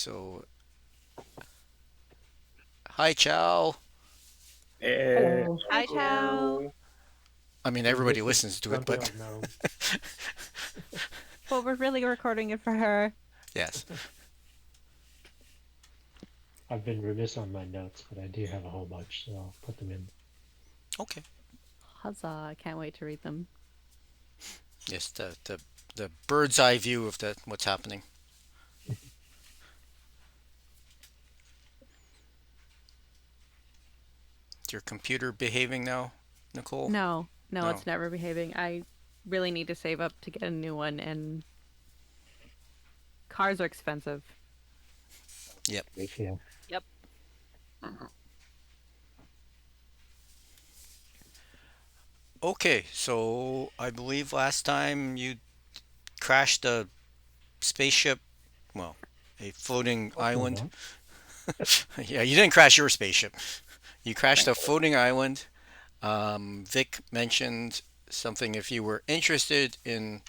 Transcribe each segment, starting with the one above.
So, hi, Chow. Hello. Hi, Chow. Hello. I mean, And everybody this is listens to it, grumpy but old gnome. But we're really recording it for her. yes. I've been remiss on my notes, but I do have a whole bunch, so I'll put them in. Okay. Huzzah. I can't wait to read them. Yes, the bird's eye view of what's happening. Is your computer behaving now, Nicole? No, No. it's never behaving. I really need to save up to get a new one, and cars are expensive. Yep. Grief, yeah. Yep. Okay, so I believe last time you crashed a spaceship, well, a floating Hopefully island. not. Yeah, you didn't crash your spaceship. You crashed a floating island. Vic mentioned something if you were interested in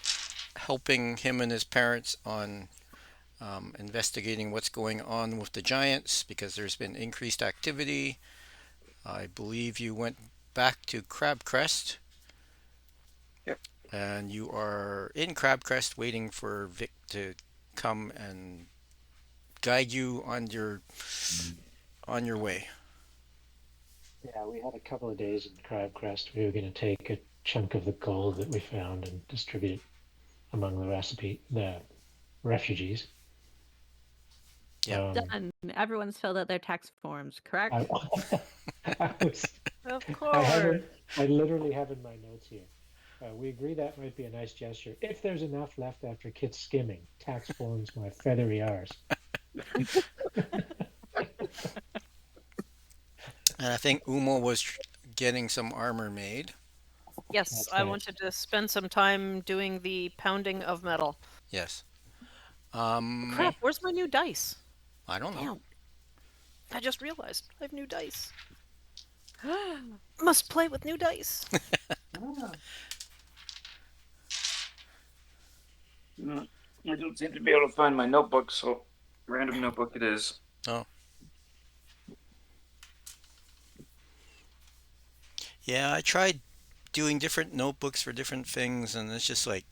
helping him and his parents on investigating what's going on with the Giants because there's been increased activity. I believe you went back to Crabcrest Yep. and you are in Crabcrest waiting for Vic to come and guide you on your way. Yeah, we had a couple of days in Crabcrest. We were going to take a chunk of the gold that we found and distribute it among the refugees. Yep. Um, Done. Everyone's filled out their tax forms, I, correct? I was, Of I have course. it, I literally have in my notes here. We agree that might be a nice gesture if there's enough left after Kit's skimming. Tax forms my feathery arse. And I think Uma was getting some armor made. Yes, That's I that. wanted to spend some time doing the pounding of metal. Yes. Crap, Um, where's my new dice? I don't know. Damn, I just realized I have new dice. Must play with new dice. Ah, I don't seem to be able to find my notebook, so random notebook it is. Oh, yeah. I tried doing different notebooks for different things, and it's just like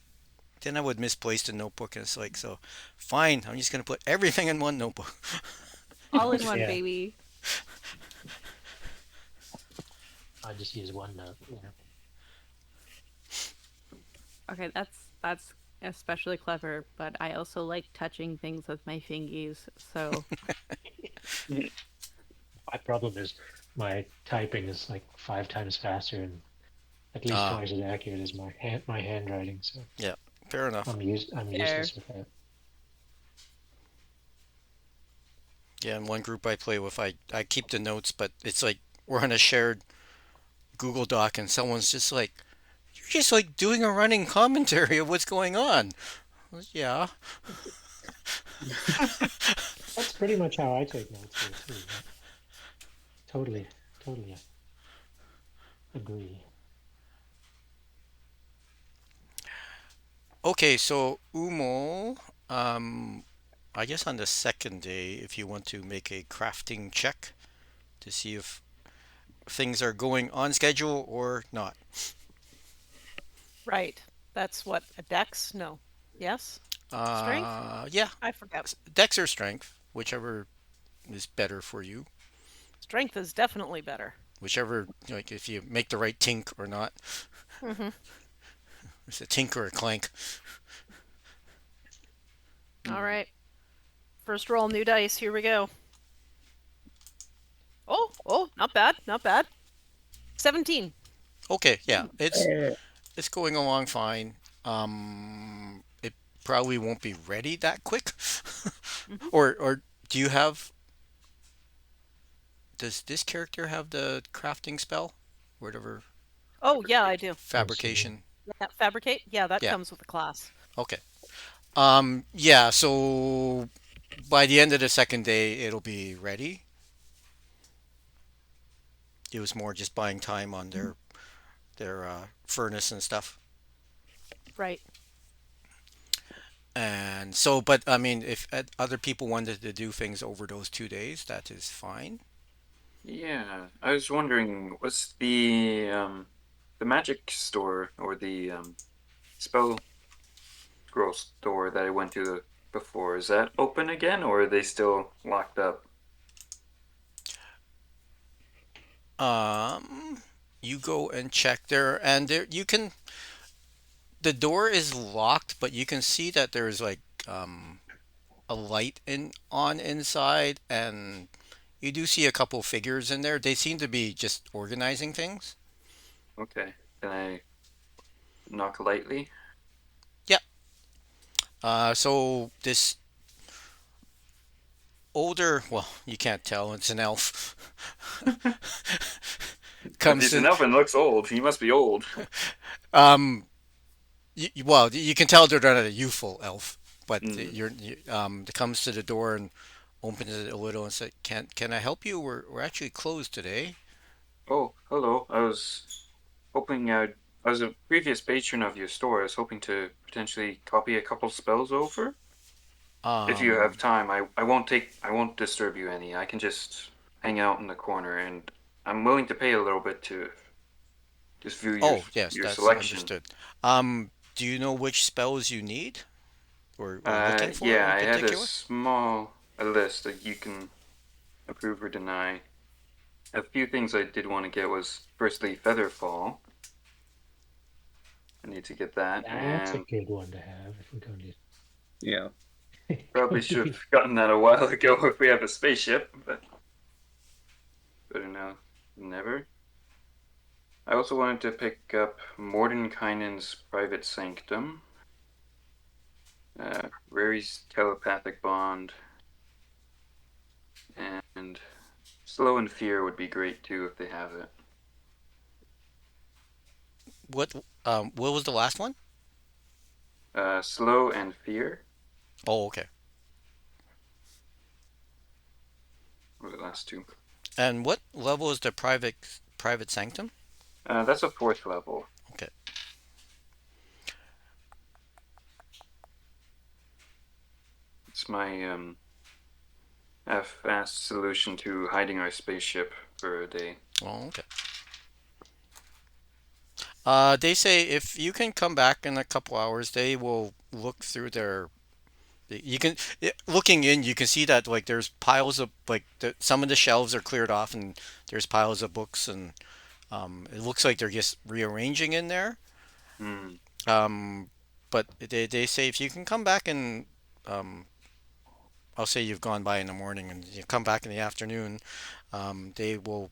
then I would misplace the notebook, and it's like so. Fine, I'm just gonna put everything in one notebook. All in one, Yeah, baby. I just use OneNote. Okay, that's especially clever, but I also like touching things with my fingies, so My problem is my typing is like 5 times faster and at least Ah, twice as accurate as my handwriting. So yeah. Fair enough. I'm fair. useless with that. Yeah, in one group I play with, I keep the notes, but it's like we're on a shared Google Doc, and someone's just like, "You're just like doing a running commentary of what's going on." Yeah. That's pretty much how I take notes here too. Yeah. Totally, totally agree. Okay, so Umo, um, I guess on the second day, if you want to make a crafting check to see if things are going on schedule or not. Right. That's what, a dex? No. Yes? Strength? Yeah, I forget. Dex or strength, whichever is better for you. Strength is definitely better. Whichever, like, if you make the right tink or not. Mm-hmm. It's a tink or a clank. All right. First roll, new dice. Here we go. Oh, not bad, not bad. 17. Okay, yeah, Eh, it's going along fine. It probably won't be ready that quick. Mm-hmm. Or do you have? Does this character have the crafting spell? Whatever Oh, yeah, I do. Yes, you do. fabrication. Yeah, fabricate? Yeah, that Yeah. comes with the class. Okay. Yeah. So by the end of the second day, it'll be ready. It was more just buying time on their furnace and stuff. Right. And so, but I mean, if other people wanted to do things over those 2 days, that is fine. Yeah, I was wondering, was the magic store or the spell scroll store that I went to before, is that open again or are they still locked up? Um, you go and check there, and there you can. The door is locked, but you can see that there's like um a light in on inside, and you do see a couple figures in there. They seem to be just organizing things. Okay. Can I knock lightly? Yeah. So this older, well, you can't tell, it's an elf, If comes he's an to, elf and looks old, he must be old. um, well, you can tell they're not a youthful elf, but Hmm. comes to the door and opens it a little and said, can I help you? We're actually closed today. Oh, hello. Hoping I was a previous patron of your store. I was hoping to potentially copy a couple spells over. If you have Um, time, I won't disturb you any. I can just hang out in the corner and I'm willing to pay a little bit to just view oh, yes, your that's selection. understood. Do you know which spells you need or looking for Yeah, in I had particular? a list that you can approve or deny. A few things I did want to get was firstly Featherfall. I need to get that, That's a and good one to have if we're going Yeah. to probably going to should be. have gotten that a while ago if we have a spaceship, but better now than never. I also wanted to pick up Mordenkainen's Private Sanctum, Rary's Telepathic Bond, and Slow and Fear would be great too if they have it. What was the last one? Slow and Fear Oh, okay. were the last two. And what level is the private sanctum? That's a fourth level. Okay. It's my fast solution to hiding our spaceship for a day. Oh, okay. They say if you can come back in a couple hours, they will look through their. You can looking in, you can see that like there's piles of some of the shelves are cleared off, and there's piles of books, and it looks like they're just rearranging in there. Hmm. Um, but they say if you can come back and um, I'll say you've gone by in the morning and you come back in the afternoon, they will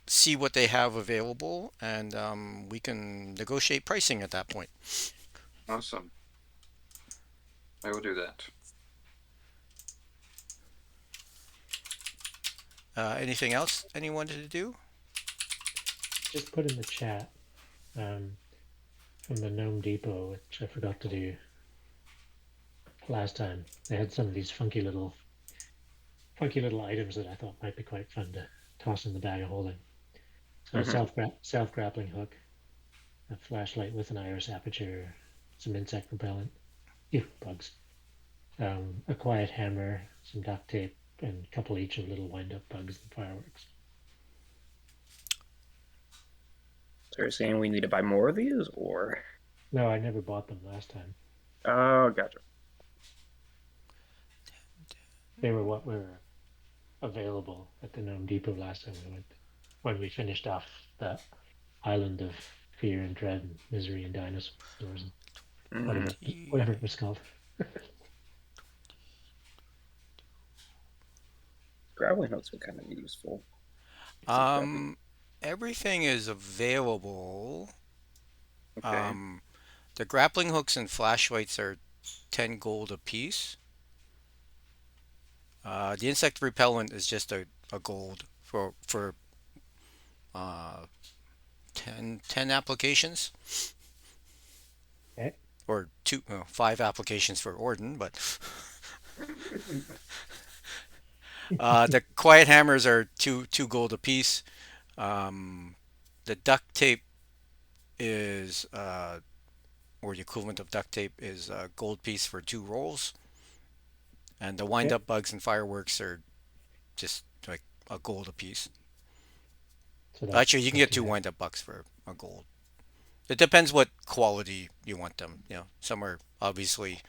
see what they have available, and we can negotiate pricing at that point. Awesome. I will do that. Anything else anyone wanted to do? Just put in the chat um, from the Gnome Depot, which I forgot to do last time. They had some of these funky little items that I thought might be quite fun to toss in the bag of holding. So a Hmm. self grappling hook, a flashlight with an iris aperture, some insect repellent, ew, bugs, a quiet hammer, some duct tape, and a couple each of little wind up bugs and fireworks. So you're saying we need to buy more of these, or? No, I never bought them last time. Oh, gotcha. They were what were available at the Gnome Depot last time we went. When we finished off the island of fear and dread and misery and dinosaurs and Hmm. whatever it was called. Grappling hooks would kind of be useful. Some grappling. Um, Everything is available. Okay. Um, the grappling hooks and flashlights are 10 gold a piece. The insect repellent is just a gold for uh, 10 applications, Okay. or five applications for Orden, but the quiet hammers are two gold a piece. Um, the duct tape is or the equivalent of duct tape is a gold piece for 2 rolls, and the wind Okay. up bugs and fireworks are just like a gold a piece. So Actually, that's you can not get too two bad. wind up bugs for a gold. It depends what quality you want them. Some are obviously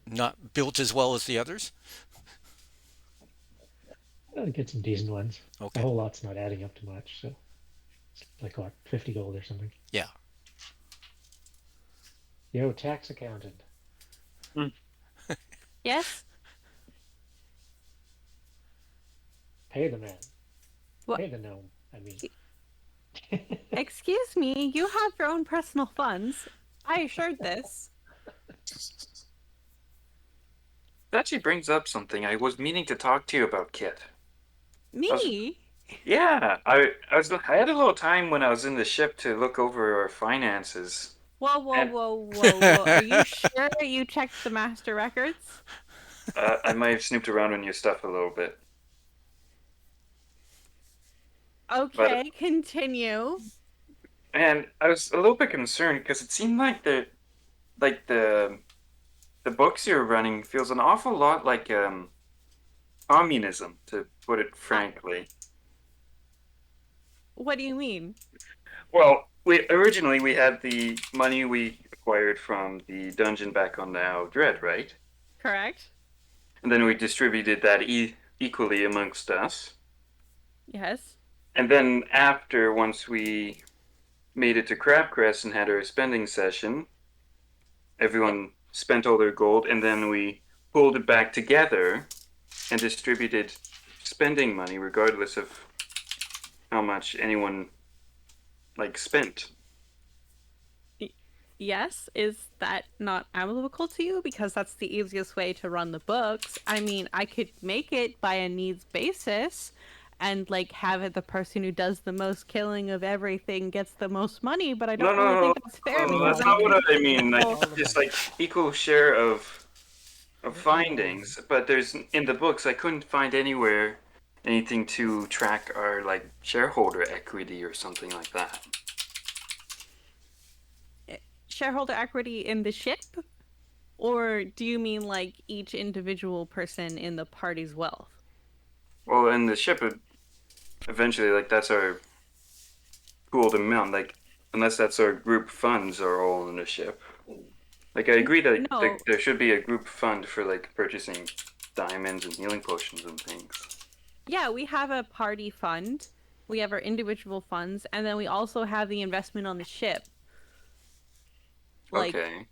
not built as well as the others. I'll get some decent ones. The Okay. whole lot's not adding up to much, so it's like what, 50 gold or something. Yeah. Yo, tax accountant, Hmm. Yes? pay the man, What? pay the gnome. I mean, Excuse me, you have your own personal funds. I assured this. That actually brings up something I was meaning to talk to you about, Kit. I was, Me? yeah, I had a little time when I was in the ship to look over our finances, Whoa, whoa, and whoa, whoa, whoa. Are you sure you checked the master records? I might have snooped around on your stuff a little bit. But Okay, continue. and I was a little bit concerned because it seemed like like the books you're running feels an awful lot like communism, to put it I, frankly. what do you mean? Well, we originally we had the money we acquired from the dungeon back on Now Dread, right? Correct? And then we distributed that equally amongst us. Yes. And then after, once we made it to Crabcrest and had our spending session, Yeah. everyone spent all their gold, and then we pulled it back together and distributed spending money regardless of how much anyone like spent. Yes, is that not applicable to you? Because that's the easiest way to run the books. I mean, I could make it by a needs basis and like have it the person who does the most killing of everything gets the most money, but I No, don't no, really no, think that's fair no, because that's I not all, what think I mean. Like all the just money. like equal share of Not all the money. findings, but there's in the books I couldn't find anywhere anything to track our like shareholder equity or something like that. shareholder equity in the ship, or do you mean like each individual person in the party's wealth? Well, in the ship, eventually, like that's our pooled amount. Like unless that's our group funds are all in the ship. Like I agree that No, there should be a group fund for like purchasing diamonds and healing potions and things. yeah, we have a party fund. We have our individual funds, and then we also have the investment on the ship. Like, Okay.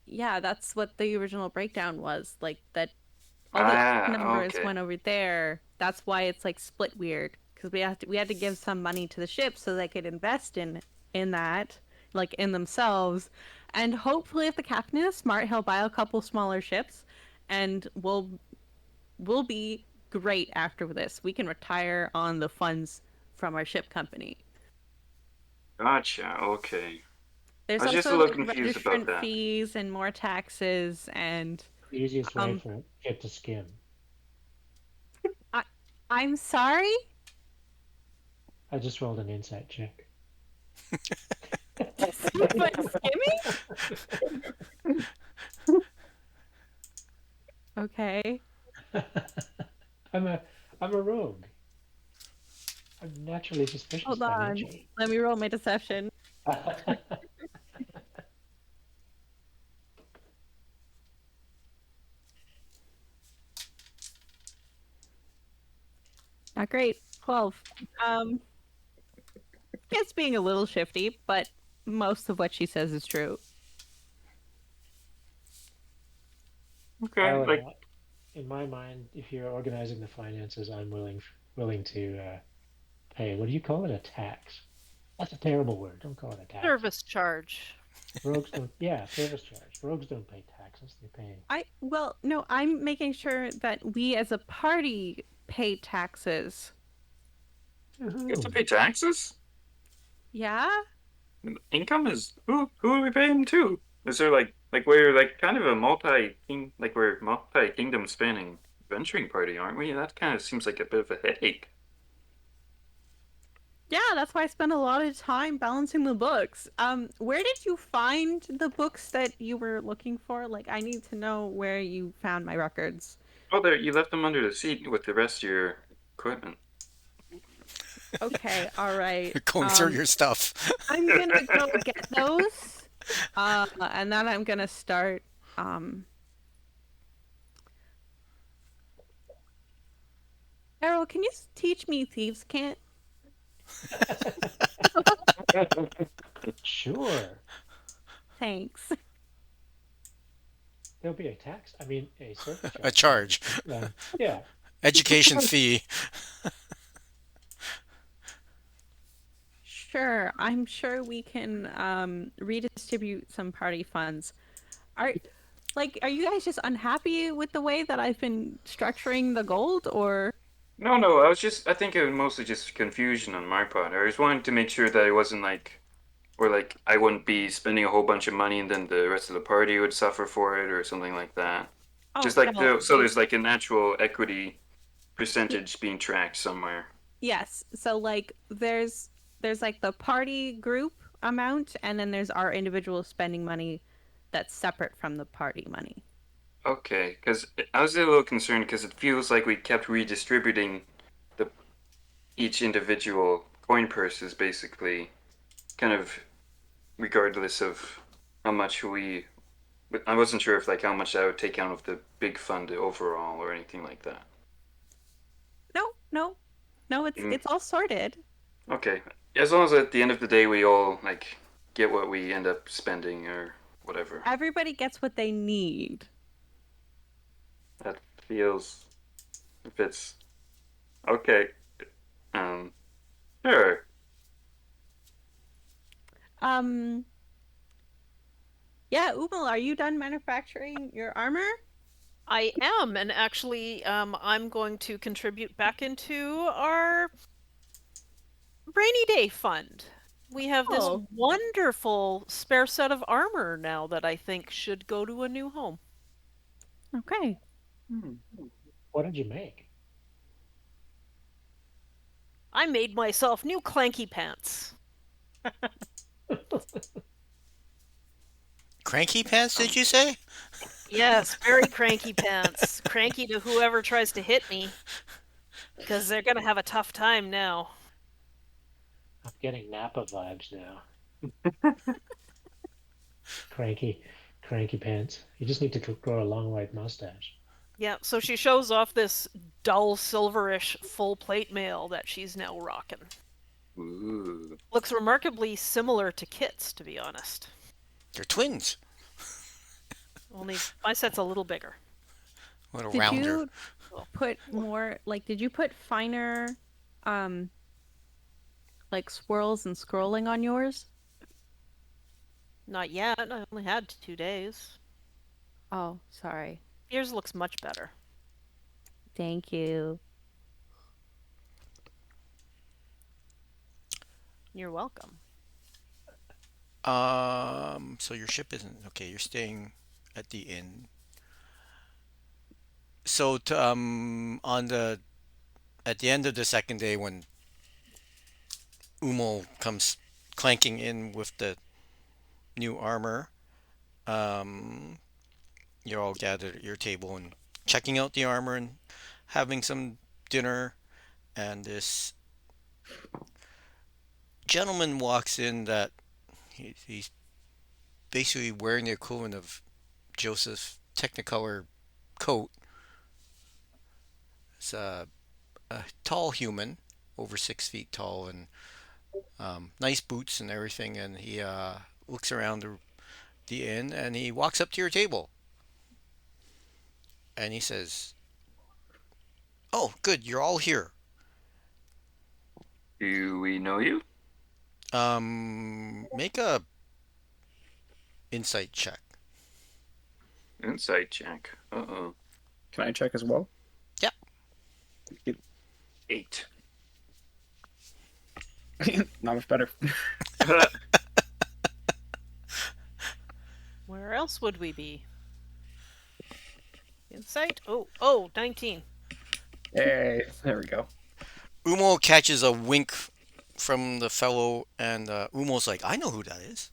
yeah, that's what the original breakdown was. Like that all the Ah, numbers okay. went over there. That's why it's like split weird because we had to give some money to the ship so they could invest in that, like in themselves, and hopefully if the captain is smart, he'll buy a couple smaller ships, and we'll be great after this. We can retire on the funds from our ship company. Gotcha. Okay. I There's was just a also little like confused about registrant that. fees and more taxes and The easiest way um for it to skim. I I'm sorry. I just rolled an insight check. To see if I'm skimming? Okay. I'm a I'm a rogue. I'm naturally suspicious Hold by on. nature. Let me roll my deception. Not great. 12. Um, it's being a little shifty, but most of what she says is true. Okay. However, Like in my mind, if you're organizing the finances, I'm willing to pay. What do you call it? A tax. That's a terrible word. Don't call it a tax. Service charge. Rogues don't. Yeah, service charge. Rogues don't pay taxes. They pay. Well, no, I'm making sure that we as a party pay taxes. To you have to whom? pay taxes? Yeah? Income is who are we paying to? Is there like we're like kind of a we're multi kingdom spanning venturing party, aren't we? That kind of seems like a bit of a headache. Yeah, that's why I spent a lot of time balancing the books. Where did you find the books that you were looking for? Like, I need to know where you found my records. Oh, there, you left them under the seat with the rest of your equipment. Okay, all right. Going through your stuff. I'm gonna go get those. And then I'm gonna start. Um, Errol, can you teach me thieves' can't? Sure. Thanks. There'll be a tax. I mean, a service A charge. charge. Yeah. Education fee. Sure, I'm sure we can redistribute some party funds. Are are you guys just unhappy with the way that I've been structuring the gold, or? No, no, I think it was mostly just confusion on my part. I just wanted to make sure that it wasn't like, or like I wouldn't be spending a whole bunch of money and then the rest of the party would suffer for it or something like that. Oh, Just like no. so there's like an actual equity percentage being tracked somewhere. Yes. So there's like the party group amount, and then there's our individual spending money that's separate from the party money. Okay, because I was a little concerned because it feels like we kept redistributing the each individual coin purses basically, kind of regardless of how much we. But I wasn't sure if like how much that would take out of the big fund overall or anything like that. No, no, no. It's Mm, it's all sorted. okay, as long as at the end of the day we all like get what we end up spending or whatever. Everybody gets what they need. That feels if it's okay. Um, sure. Um, yeah, Umal, are you done manufacturing your armor? I am, and actually, I'm going to contribute back into our rainy day fund. We have this Oh, wonderful spare set of armor now that I think should go to a new home. okay. Hmm. What did you make? I made myself new clanky pants. Cranky pants, did Um, you say? Yes, very cranky pants. Cranky to whoever tries to hit me, because they're gonna have a tough time now. I'm getting Napa vibes now. Cranky, cranky pants. You just need to grow a long white mustache. Yeah, so she shows off this dull silverish full plate mail that she's now rocking. ooh. Looks remarkably similar to Kit's, to be honest. They're twins. Only my set's a little bigger. A little Did rounder. you put more did you put finer um like swirls and scrolling on yours? Not yet. I only had 2 days. Oh, sorry. Yours looks much better. Thank you. You're welcome. So your ship isn't okay. You're staying at the inn. So on the at the end of the second day, when Umo comes clanking in with the new armor, um, you're all gathered at your table and checking out the armor and having some dinner. And this gentleman walks in that he's basically wearing the equivalent of Joseph's Technicolor coat. It's a tall human, over 6 feet tall, and nice boots and everything. And he looks around the inn and he walks up to your table and he says, "Oh, good, you're all here. Do we know you? Make a insight check." Insight check. Uh-oh. Can I check as well? Yeah. 8. Not much better. Where else would we be? Insight? Oh, 19. Hey, there we go. Umo catches a wink from the fellow, and Umo's like, I know who that is.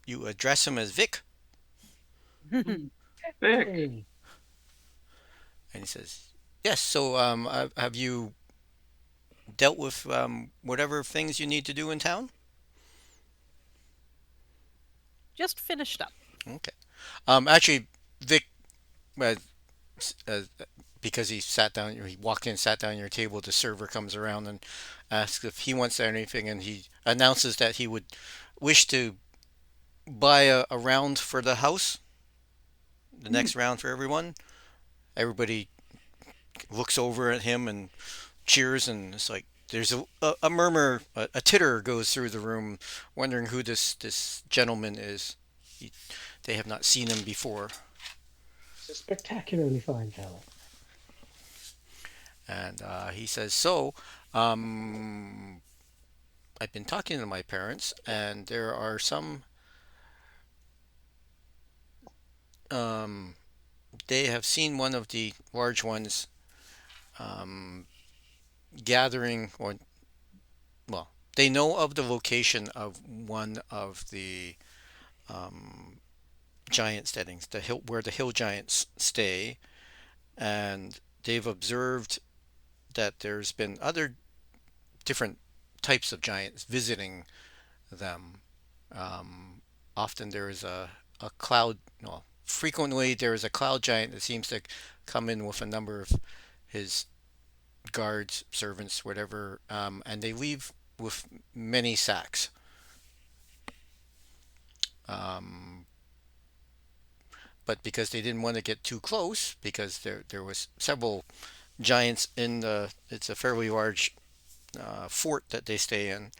You address him as Vic, Vic. Hey, and he says, yes. So have you dealt with whatever things you need to do in town? Just finished up. Okay. Actually, Vic, uh, uh, because he sat down, he walked in, sat down at your table. The server comes around and asks if he wants anything, and he announces that he would wish to buy a round for the house, the Hmm. next round for everyone. Everybody looks over at him and cheers, and it's like there's a murmur, a titter goes through the room, wondering who this gentleman is. He, they have not seen him before, he's a spectacularly fine fellow. and he says, "So, um, I've been talking to my parents, and there are some. Um, they have seen one of the large ones um, gathering, or well, they know of the location of one of the um, giant steadings, the hill where the hill giants stay, and they've observed that there's been other different types of giants visiting them. Um, Often there is a cloud, well, frequently there is a cloud giant that seems to come in with a number of his guards, servants, whatever, and they leave with many sacks. Um, but because they didn't want to get too close, because there was several giants in the, it's a fairly large fort that they stay in,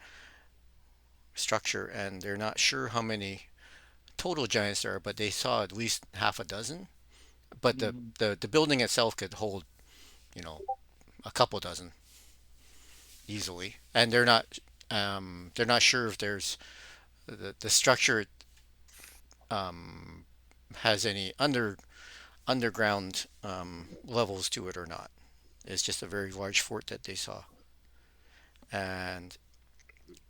structure, and they're not sure how many total giants there are, but they saw at least half a dozen. But Hmm. the building itself could hold, you know, a couple dozen easily, and they're not sure if there's the structure um, has any underground levels to it or not. It's just a very large fort that they saw, and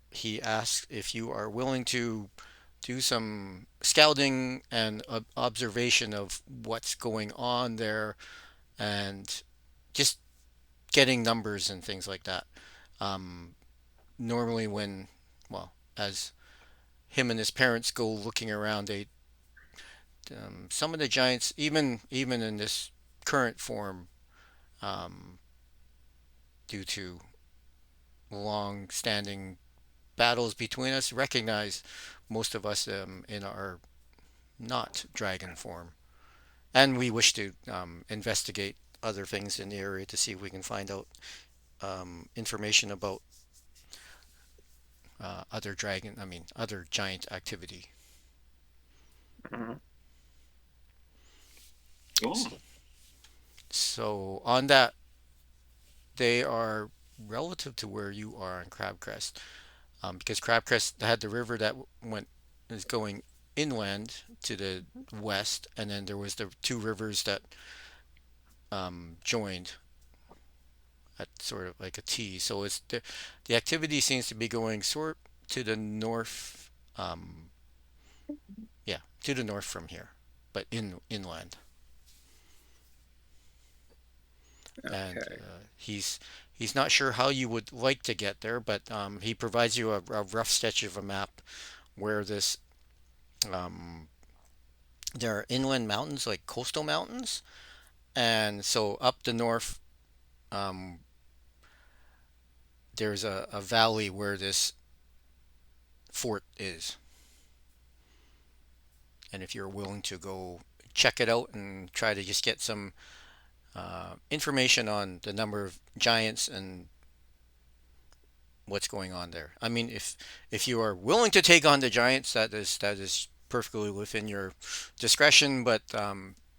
he asks if you are willing to do some scouting and observation of what's going on there, and just getting numbers and things like that. Um, Normally, when, well, as him and his parents go looking around, they some of the giants, even in this current form, um, due to long-standing battles between us, recognize most of us in our not dragon form, and we wish to investigate other things in the area to see if we can find out information about other giant activity. Mhm. Cool. So on that, they are relative to where you are on Crabcrest, because Crabcrest had the river that went is going inland to the west, and then there was the two rivers that joined at sort of like a T. So it's the activity seems to be going sort to the north. Yeah, to the north from here, but inland. And Okay. he's not sure how you would like to get there, but he provides you a rough sketch of a map where this um, there are inland mountains like coastal mountains, and so up the north um, there's a valley where this fort is, and if you're willing to go check it out and try to just get some information on the number of giants and what's going on there. I mean, if you are willing to take on the Giants, that is perfectly within your discretion. But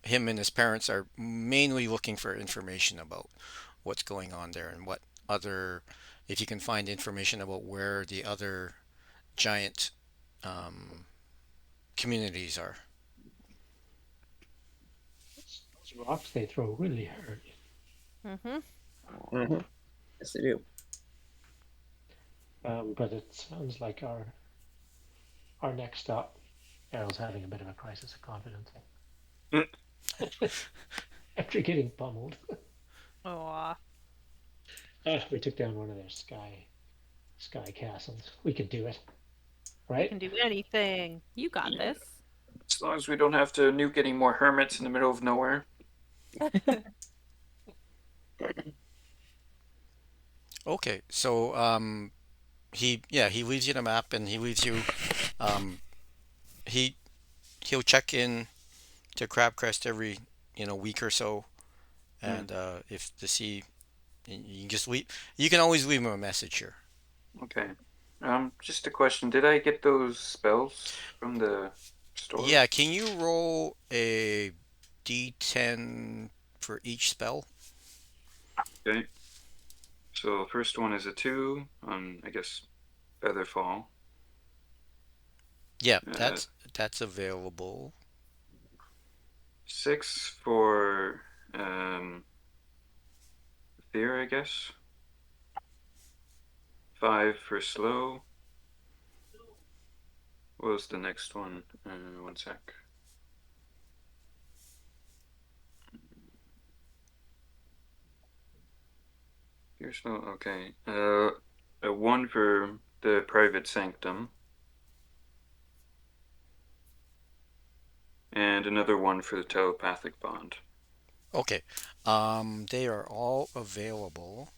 him and his parents are mainly looking for information about what's going on there and what other, if you can find information about where the other giant um, communities are. Those rocks they throw really hurt. Mm-hmm. Mm-hmm. Yes, they do. But it sounds like our next stop, Errol's having a bit of a crisis of confidence after getting pummeled. Oh, We took down one of their sky castles. We could do it, we right? can do anything. You got Yeah. this. As long as we don't have to nuke any more hermits in the middle of nowhere. Okay, so he leaves you the map and he leaves you um he he'll check in to Crabcrest every week or so, Hmm. and if to see you can just leave you can always leave him a message here. Okay. Just a question. Did I get those spells from the store? Yeah, can you roll a d10 for each spell? Okay. So first one is a 2 on, I guess, Featherfall. Yeah, Uh, that's available. 6 for um, Fear, I guess. 5 for Slow. What was the next one? One sec. Fear, Slow. Okay. A 1 for the Private Sanctum, and another 1 for the Telepathic Bond. Okay. They are all available.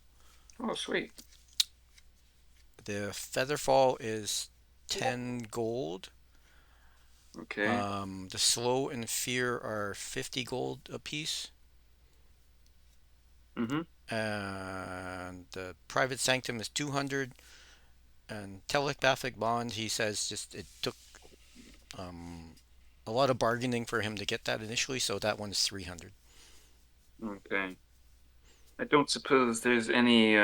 Oh, sweet. The Featherfall is 10 gold. Okay. The Slow and Fear are 50 gold apiece. Mm-hmm. And the Private Sanctum is 200. And Telepathic Bond, he says, just it took um, a lot of bargaining for him to get that initially, so that one's 300. Okay. I don't suppose there's any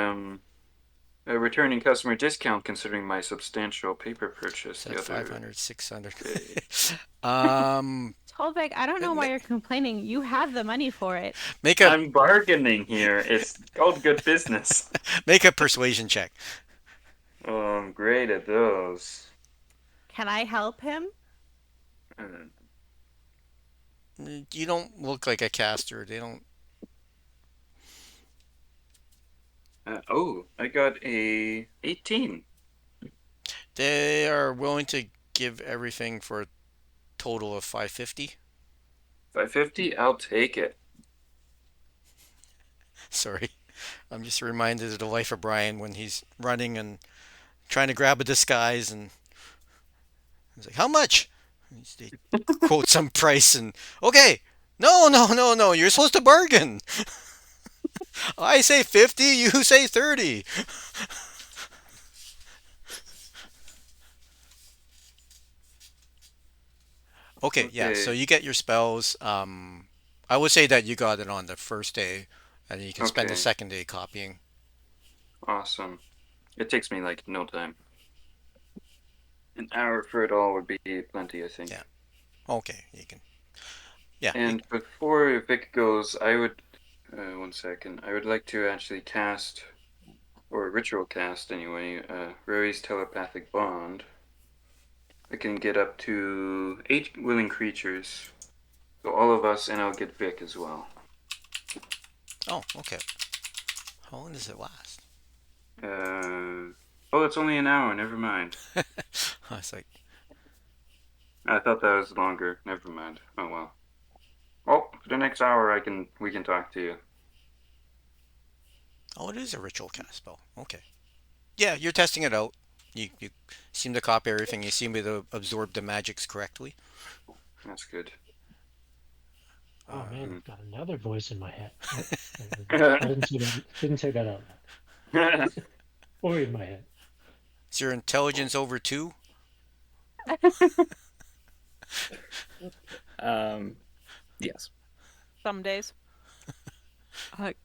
a returning customer discount considering my substantial paper purchase Is that the other 500, 600? day. um, Tolvik, I don't know why you're complaining. You have the money for it. make a I'm bargaining here. It's called good business. make a persuasion check. Oh, I'm great at those. Can I help him? Uh, You don't look like a caster. They don't. oh, I got a 18. They are willing to give everything for a total of 550. 550? I'll take it. Sorry, I'm just reminded of the life of Brian when he's running and trying to grab a disguise, and he's like, "How much?" And they quote some price, and okay, no, no, no, no. You're supposed to bargain. I say 50, you say 30. Okay, yeah. So Okay. you get your spells. I would say that you got it on the first day, and you can spend the Okay. second day copying. Awesome. It takes me like no time. An hour for it all would be plenty, I Yeah. think. Okay, you can. Yeah. And before Vic goes, I would, one second, I would like to actually cast, or ritual cast anyway, Rory's telepathic bond. I can get up to 8 willing creatures, so all of us, and I'll get Vic as well. Oh, okay. How long does it last? Oh, it's only an hour. Never mind. I was like, I thought that was longer. Never mind. Oh well. Oh, for the next hour, we can talk to you. oh, it is a ritual cast spell. Okay. Yeah, you're testing it out. You seem to copy everything. You seem to absorb the magics correctly. That's good. Oh man, Hmm. I've got another voice in my head. Oh, I didn't say that. Didn't say that out loud. Or in my head. Is your intelligence over two? Um, yes. Some days.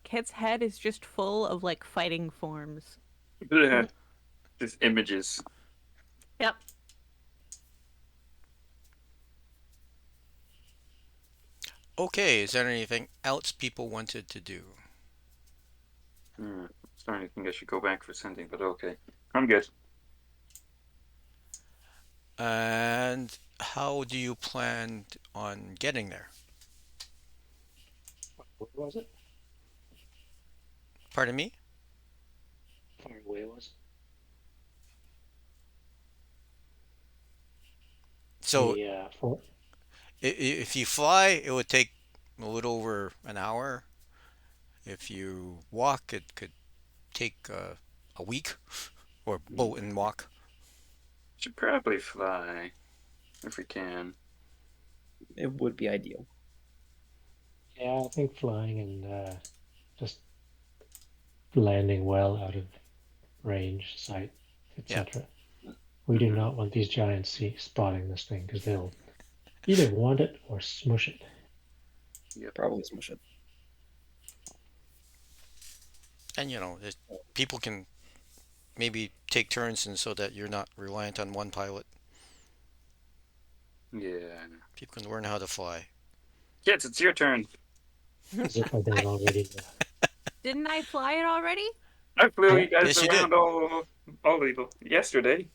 Kit's head is just full of like fighting forms. Just images. Yep. Okay, is there anything else people wanted to do? Starting to think I should go back for sending, but okay. I'm good. And how do you plan on getting there? Where was it? Pardon me? Far away was So the fort? if you fly, it would take a little over an hour. If you walk, it could take a week, or boat and walk. Should probably fly if we can. It would be ideal. Yeah, I think flying and just landing well out of range, sight, Yeah. etc. We do Mm-hmm. not want these giants spotting this thing because they'll either want it or smush it. Yep. Probably smush it. And people can maybe take turns, and so that you're not reliant on one pilot. Yeah. People can learn how to fly. Kids, it's your turn. As if I I didn't already. didn't I fly it already? I flew Yeah, you guys Yes, you did. around all yesterday.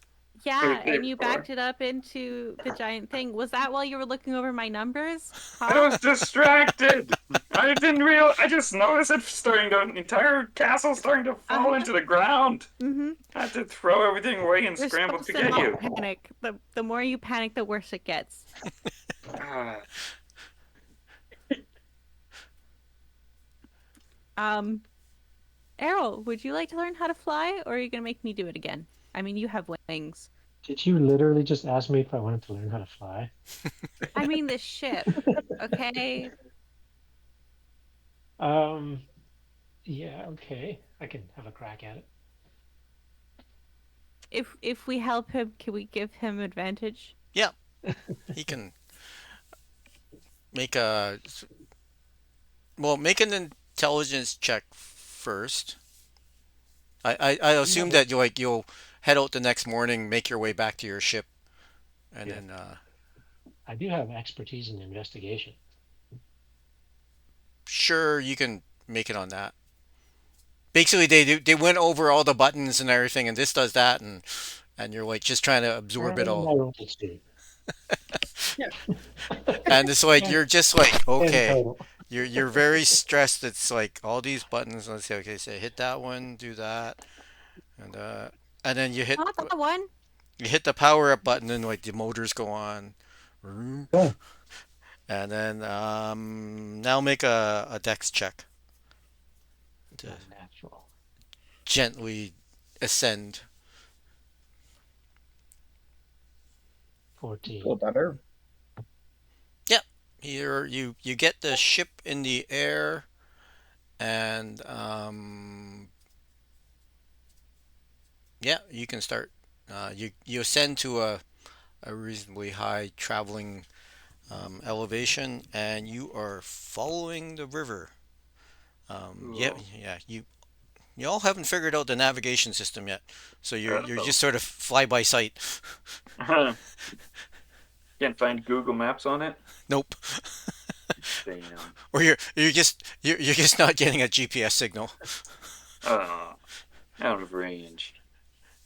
Or the Yeah, day and you before. backed it up into the giant thing. Was that while you were looking over my numbers? I Huh? was distracted. I didn't real. I just noticed it starting to. The entire castle starting to fall Uh-huh. into the ground. Mm-hmm. I had to throw everything away and You're scramble supposed to to get not you. panic. The more you panic, the worse it gets. Ah, Um, Errol, would you like to learn how to fly, or are you gonna make me do it again? I mean, you have wings. did you literally just ask me if I wanted to learn how to fly? I mean, the ship. Okay. Um, yeah, okay. I can have a crack at it. If we help him, can we give him advantage? Yeah, he can make a make an intelligence check first. I assume that you'll head out the next morning, make your way back to your ship, and Yeah, then I do have expertise in investigation. sure you can make it on that. Basically, they went over all the buttons and everything, and this does that, and you're like just trying to absorb it And all, I rolled a two. Yeah. and it's like And you're just like ten okay, total. you're very stressed. It's like all these buttons. Let's say okay, say hit that one, do that, and uh, and then Not that one. you hit the power up button, and like the motors go on, and Okay. then now make a dex check to Unnatural. gently ascend. 14. Feel better. Yep. Here you get the ship in the air, and yeah, you can start. You ascend to a reasonably high traveling elevation, and you are following the river. Yeah, cool. yeah. You all haven't figured out the navigation system yet, so you're Oh. just sort of fly by sight. Can't find Google Maps on it. Nope. Damn. Or you're just not getting a GPS signal. Oh, out of range.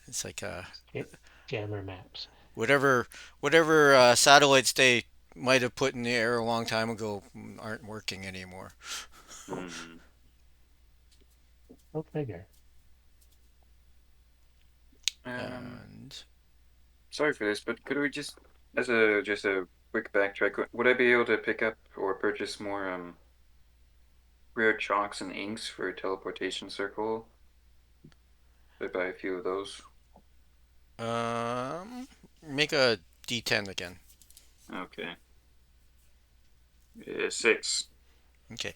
It's like Ja- Jammer maps. whatever satellites they might have put in the air a long time ago aren't working anymore. Hmm. Go figure. Um. And Sorry for this, but could we as a quick backtrack, would I be able to pick up or purchase more rare chalks and inks for a teleportation circle? If I buy a few of those. um, make a D10 again. Okay. 6. Okay.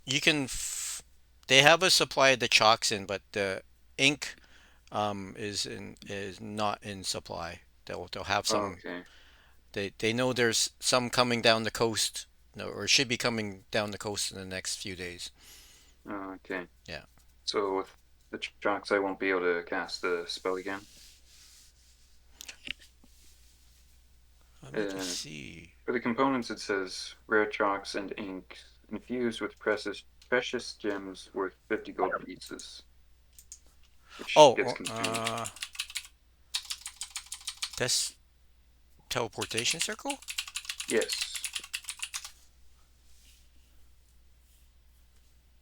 You can. They have a supply of the chalks in, but the ink is not in supply. They'll have some. Okay. They know there's some coming down the coast, no, or should be coming down the coast in the next few days. Okay. Yeah. So with the chalks, I won't be able to cast the spell again. Let me just Uh, see. for the components, it says rare chalks and ink infused with precious precious gems worth 50 gold pieces, which Oh, gets consumed. this teleportation circle. Yes.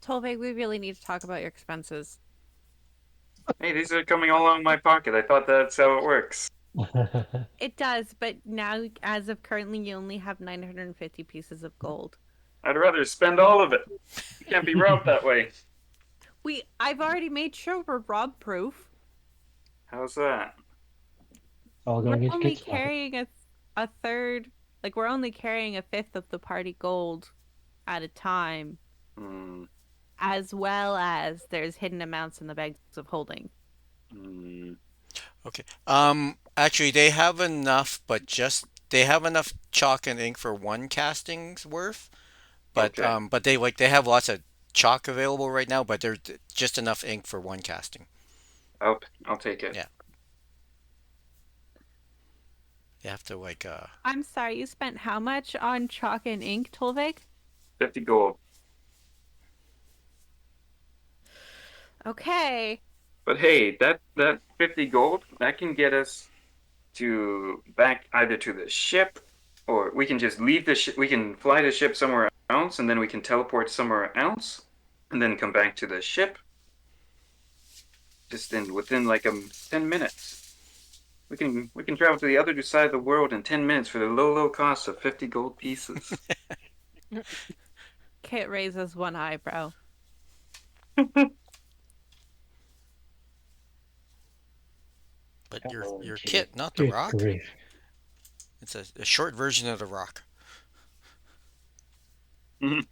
Tolveg, we really need to talk about your expenses. Hey, these are coming all out of my pocket. I thought that's how it works. It does, but now, as of currently, you only have 950 pieces of gold. I'd rather spend all of it. You can't be robbed that way. I've already made sure we're rob proof. How's that? All We're going into only Kit's pocket. carrying a third, like we're only carrying a fifth of the party gold at a time, Hmm. as well as there's hidden amounts in the bags of holding. Hmm. Okay. Actually, they have enough, but just they have enough chalk and ink for one casting's worth. Okay. But they have lots of chalk available right now, but there's just enough ink for one casting. I'll take it. Yeah, you have to I'm sorry, you spent how much on chalk and ink, Tolveg? 50 gold. Okay. But hey, that 50 gold, that can get us to back either to the ship, or we can just leave the ship. We can fly the ship somewhere else, and then we can teleport somewhere else, and then come back to the ship just in within like 10 minutes. We can travel to the other side of the world in 10 minutes for the low cost of 50 gold pieces. Kit raises one eyebrow. but your OMG. kit, not the Good rock. grief. It's a short version of the rock.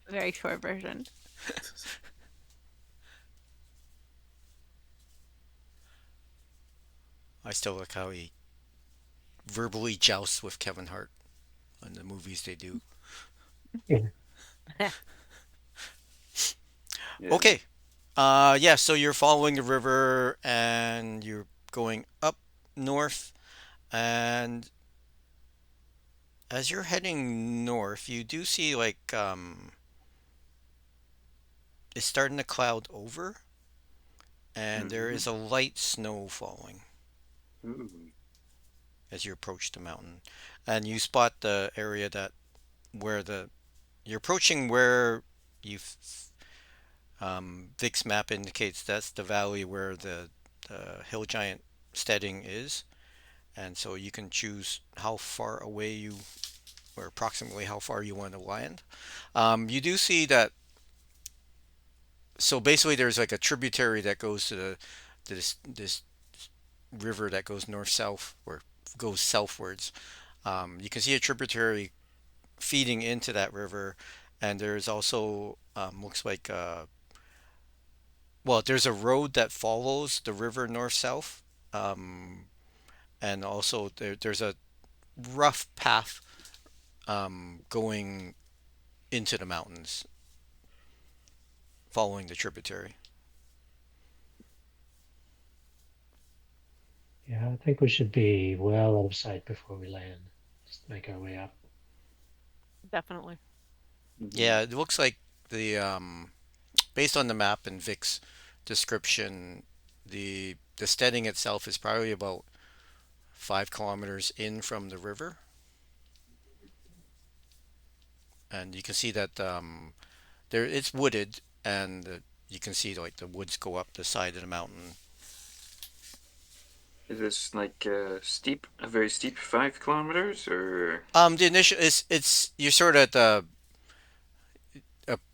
Very short version. I still like how he verbally jousts with Kevin Hart in the movies they do. Yeah. Yeah. Okay. Yeah. So you're following the river and you're going up north, and as you're heading north, you do see it's starting to cloud over, and there Mhm. is a light snow falling Ooh. as you approach the mountain, and you spot the area that where the you're approaching where you've Vic's map indicates that's the valley where the hill giant steading is, and so you can choose how far away you or approximately how far you want to land. You do see that. So basically, there's like a tributary that goes to this river that goes north south or goes southwards. You can see a tributary feeding into that river, and there's also looks like well, there's a road that follows the river north south, um, and also there's a rough path going into the mountains following the tributary. Yeah, I think we should be well out of sight before we land. Just make our way up. Definitely. Yeah, Mhm. it looks like the based on the map and Vic's description, the steading itself is probably about 5 kilometers in from the river, and you can see that there it's wooded, and you can see like the woods go up the side of the mountain. Is this like a very steep 5 kilometers, or? The initial it's you're sort of at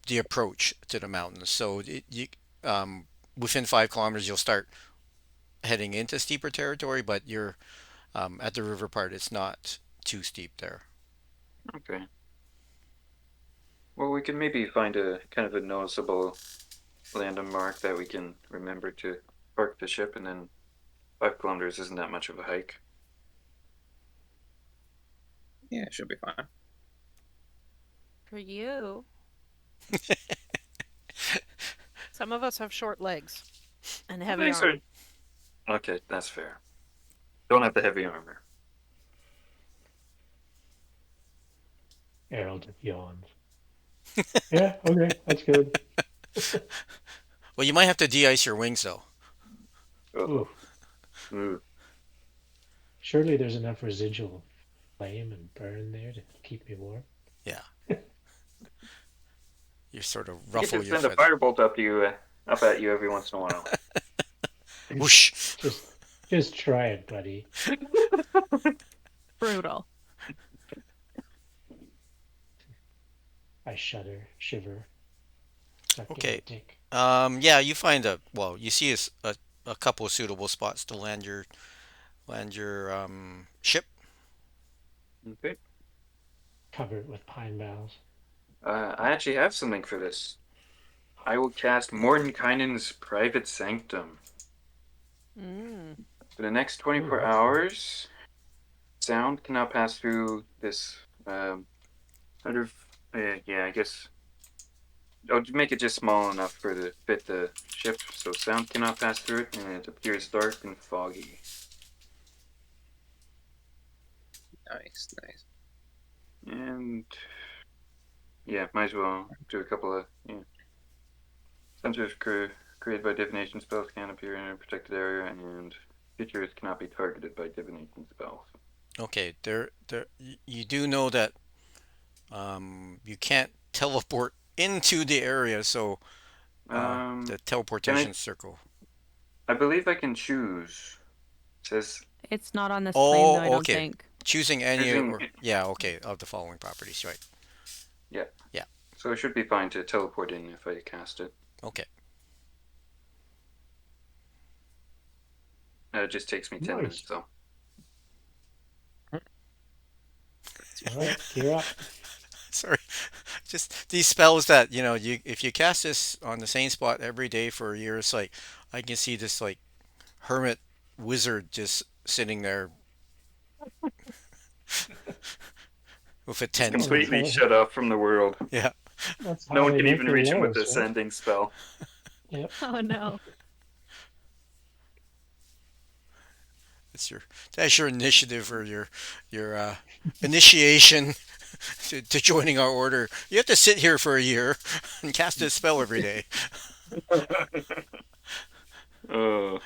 the approach to the mountains, so you um, within 5 kilometers you'll start heading into steeper territory, but you're at the river part. It's not too steep there. Okay. Well, we can maybe find a kind of a noticeable landmark that we can remember to park the ship, and then 5 kilometers isn't that much of a hike. Yeah, it should be fine. For you. Some of us have short legs and Well, heavy thanks, sir. armor. Okay, that's fair. Don't have the heavy armor. Errol just yawns. Yeah, okay, that's good. Well, you might have to de-ice your wings though. Ooh, Oh, ooh. surely there's enough residual flame and burn there to keep me warm. Yeah, you sort of I could ruffle just your send a feather. firebolt up at you every once in a while. Whoosh. Just, just try it, buddy. Brutal. I shudder, shiver, suck in my Okay. dick. Yeah, you find you see a couple of suitable spots to land your ship. Okay. Cover it with pine boughs. I actually have something for this. I will cast Mordenkainen's Private Sanctum. Mm. For the next Ooh, 24 what's that? hours, sound cannot pass through this. Sort of, yeah, I guess I'll make it just small enough for to fit the ship, so sound cannot pass through it, and it appears dark and foggy. Nice, nice. And yeah, might as well do a couple of sensors created by divination spells can appear in a protected area, and creatures cannot be targeted by divination spells. Okay, you do know that you can't teleport into the area, so the Can teleportation circle. I believe I can choose. It says It's not on this plane though, I Oh, don't okay. think. Choosing any choosing. or yeah, okay, of the following properties, right? Yeah, Yeah, so it should be fine to teleport in if I cast it. okay. It just takes me 10 minutes Nice. though. All right, gear up. Sorry, just these spells that you if you cast this on the same spot every day for a year, it's like I can see this like hermit wizard just sitting there with a Just Well, tent. that's completely how shut off from the world. Yeah, that's No how one they can make even their reach him with laws, the right? sending spell. Yep. Oh no. that's your initiative or your initiation to joining our order. You have to sit here for a year and cast this spell every day. uh,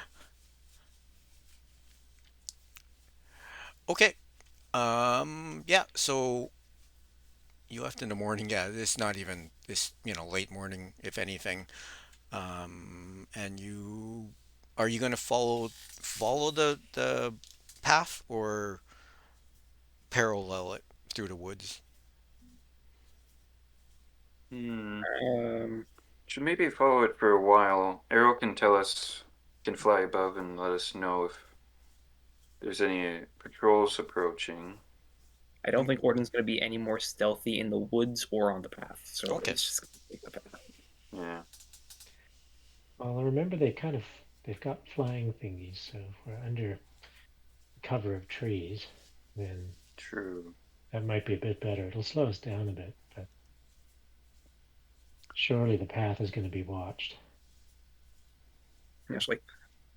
Okay. Yeah. So you left in the morning. Yeah, it's not even this. Late morning, if anything. And are you going to follow the path or parallel it through the woods? hmm. Um, Should maybe follow it for a while. Arrow can tell us, can fly above and let us know if there's any patrols approaching. I don't think Orden's going to be any more stealthy in the woods or on the path, so Okay. it's just going to take the path. Yeah, Well, remember they've got flying thingies, so if we're under cover of trees, then true. that might be a bit better. It'll slow us down a bit, but surely the path is going to be watched. Actually,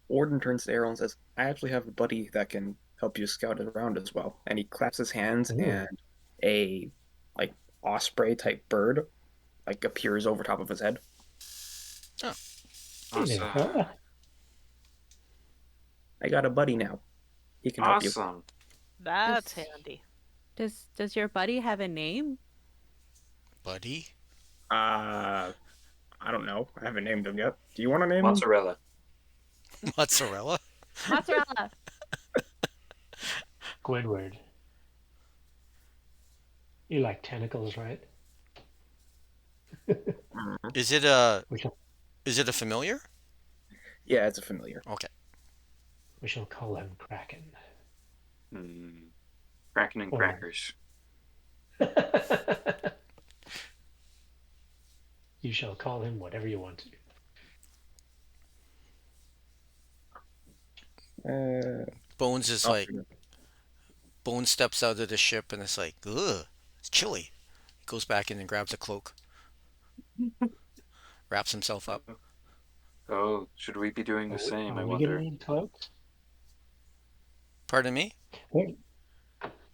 Orden turns to Errol and says, I actually have a buddy that can help you scout it around as well. And he claps his hands, Ooh, and a like osprey type bird appears over top of his head. Oh, hey there, Awesome. fella. I got a buddy now. He can help you. Awesome. That's Does handy. does your buddy have a name? buddy. Uh, I don't know. I haven't named him yet. Do you want to name him? Mozzarella. Mozzarella. Mozzarella. Squidward. You like tentacles, right? Mhm. Is it a We shall is it a familiar? Yeah, it's a familiar. Okay. we shall call him Kraken. Hmm. Kraken and Or crackers. you shall call him whatever you want to. Uh, Bones is I'll like figure Bones steps out of the ship and it's like, ugh, it's chilly. He goes back in and grabs a cloak, wraps himself up. Oh, should we be doing the same? Are I we gonna wonder. need cloaks? Pardon me? Wait,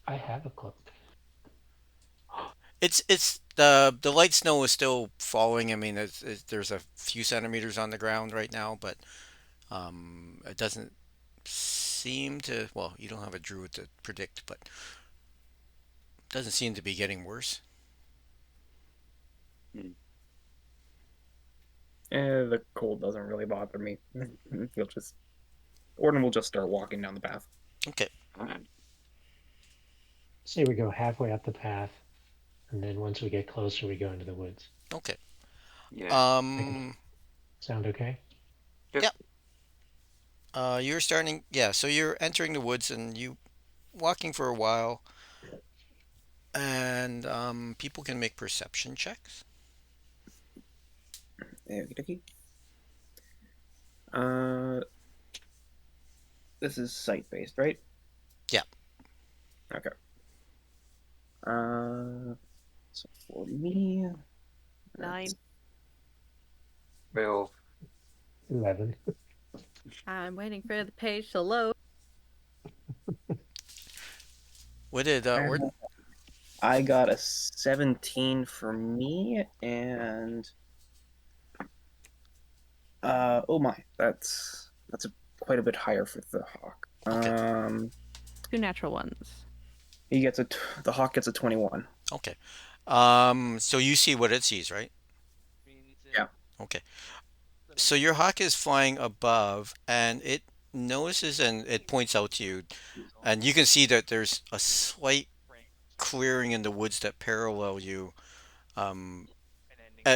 I have a cloak. It's The light snow is still falling. I mean, there's a few centimeters on the ground right now, but it doesn't seem to. Well, you don't have a druid to predict, but it doesn't seem to be getting worse. Hmm. The cold doesn't really bother me. He'll just Gordon will just start walking down the path. Okay. All right. Say we go halfway up the path, and then once we get closer, we go into the woods. Okay. Yeah. Make it Um. sound okay? Yep. Yeah. You're starting. Yeah. So you're entering the woods and you walking for a while, and people can make perception checks. Okie dokie. Uh, this is site based, right? Yeah. Okay. So for me, 9. Well, 11. I'm waiting for the page to load. What did uh, Ord? I got a 17 for me, and oh my, that's quite a bit higher for the hawk. Okay. Two natural ones. He gets the hawk gets a 21. Okay. So you see what it sees, right? Yeah. Okay. So your hawk is flying above, and it notices and it points out to you, and you can see that there's a slight clearing in the woods that parallel you, um,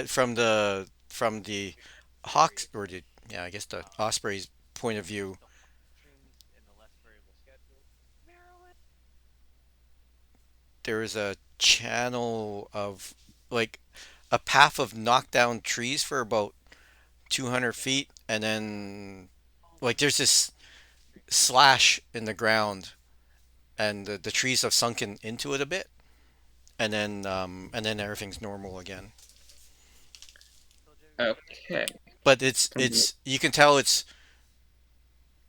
from the hawk's or the yeah, I guess the osprey's point of view. There is a channel of like a path of knockdown trees for about 200 feet, and then like there's this slash in the ground, and the trees have sunken into it a bit, and then everything's normal again. Okay. But it's you can tell it's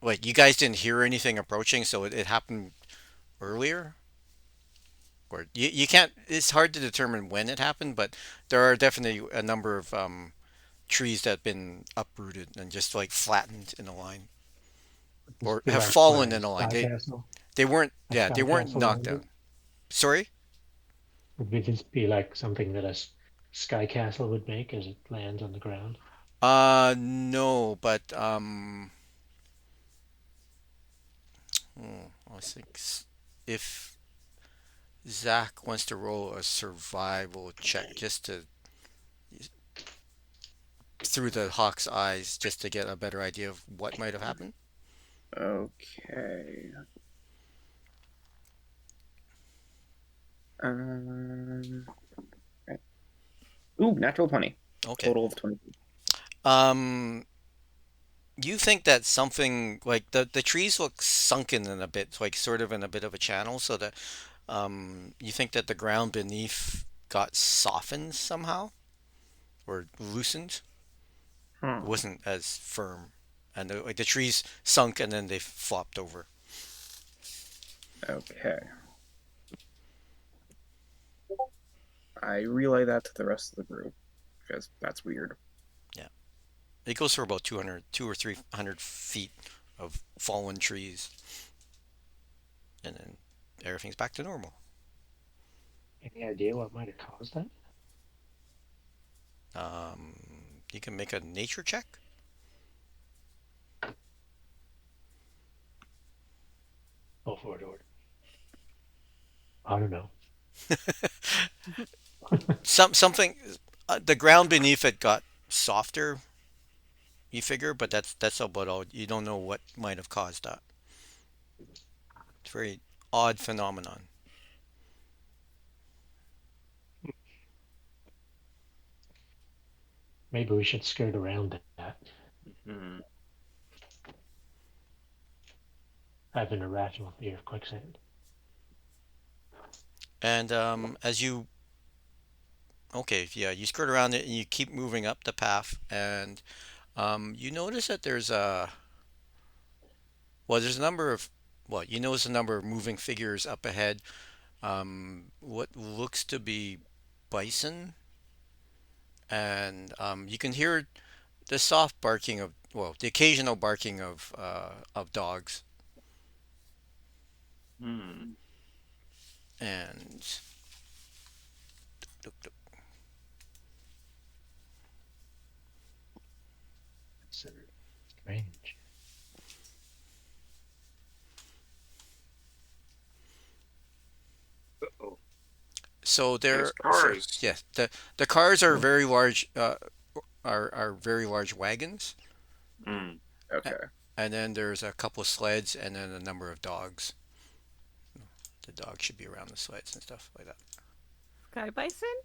like you guys didn't hear anything approaching, so it happened earlier. Or you can't. It's hard to determine when it happened, but there are definitely a number of trees that have been uprooted and just like flattened in a line, This or be have like fallen where in a line. Sky They Castle, they weren't a yeah they Sky weren't Castle knocked landed? down. Sorry. Would this be like something that a Sky Castle would make as it lands on the ground? No, but I think if Zach wants to roll a survival check just to through the hawk's eyes, just to get a better idea of what might have happened. Okay. Um. Right. Ooh, natural 20. Okay. Total of 20. Um, you think that something like the trees look sunken in a bit, like sort of in a bit of a channel, so that you think that the ground beneath got softened somehow or loosened. It Hmm. wasn't as firm, and like the trees sunk and then they flopped over. Okay. I relay that to the rest of the group because that's weird. Yeah, it goes for about 200, 200 or 300 feet of fallen trees, and then everything's back to normal. Any idea what might have caused that? Um, you can make a nature check. Go for it, Ord. I don't know. Something, the ground beneath it got softer. You figure, but that's about all. You don't know what might have caused that. It's a very odd phenomenon. Maybe we should skirt around that. hmm. I have an irrational fear of quicksand. And as you okay, yeah, you skirt around it and you keep moving up the path, and you notice that there's a number of you notice a number of moving figures up ahead. What looks to be bison, and you can hear the soft barking of, well, the occasional barking of dogs, Hmm. and It's strange. Oh, so there's there. So cars. yes, the cars are Oh, very large. Are very large wagons, Hmm. A- Okay. and then there's a couple sleds, and then a number of dogs. The dogs should be around the sleds and stuff like that. Sky bison?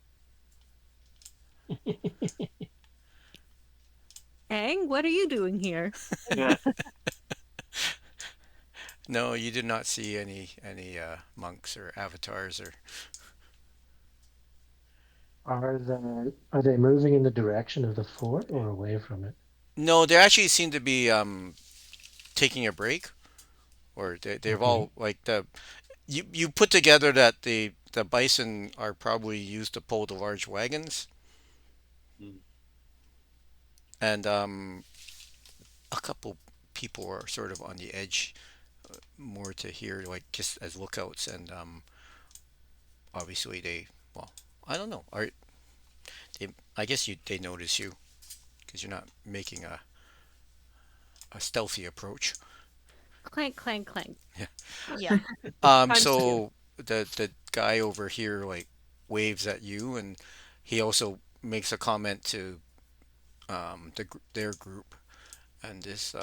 Aang, what are you doing here? Yeah. No, you did not see any monks or avatars or. are they moving in the direction of the fort or away from it? No, they actually seem to be taking a break, or they've Okay. all like the you put together that the bison are probably used to pull the large wagons, Hmm. and a couple people are sort of on the edge, more to hear like just as lookouts, and obviously they, well, I don't know, are they, I guess they notice you because you're not making a stealthy approach. Clank, clank, clank. Yeah. Yeah, times two. So the guy over here like waves at you, and he also makes a comment to their group, and this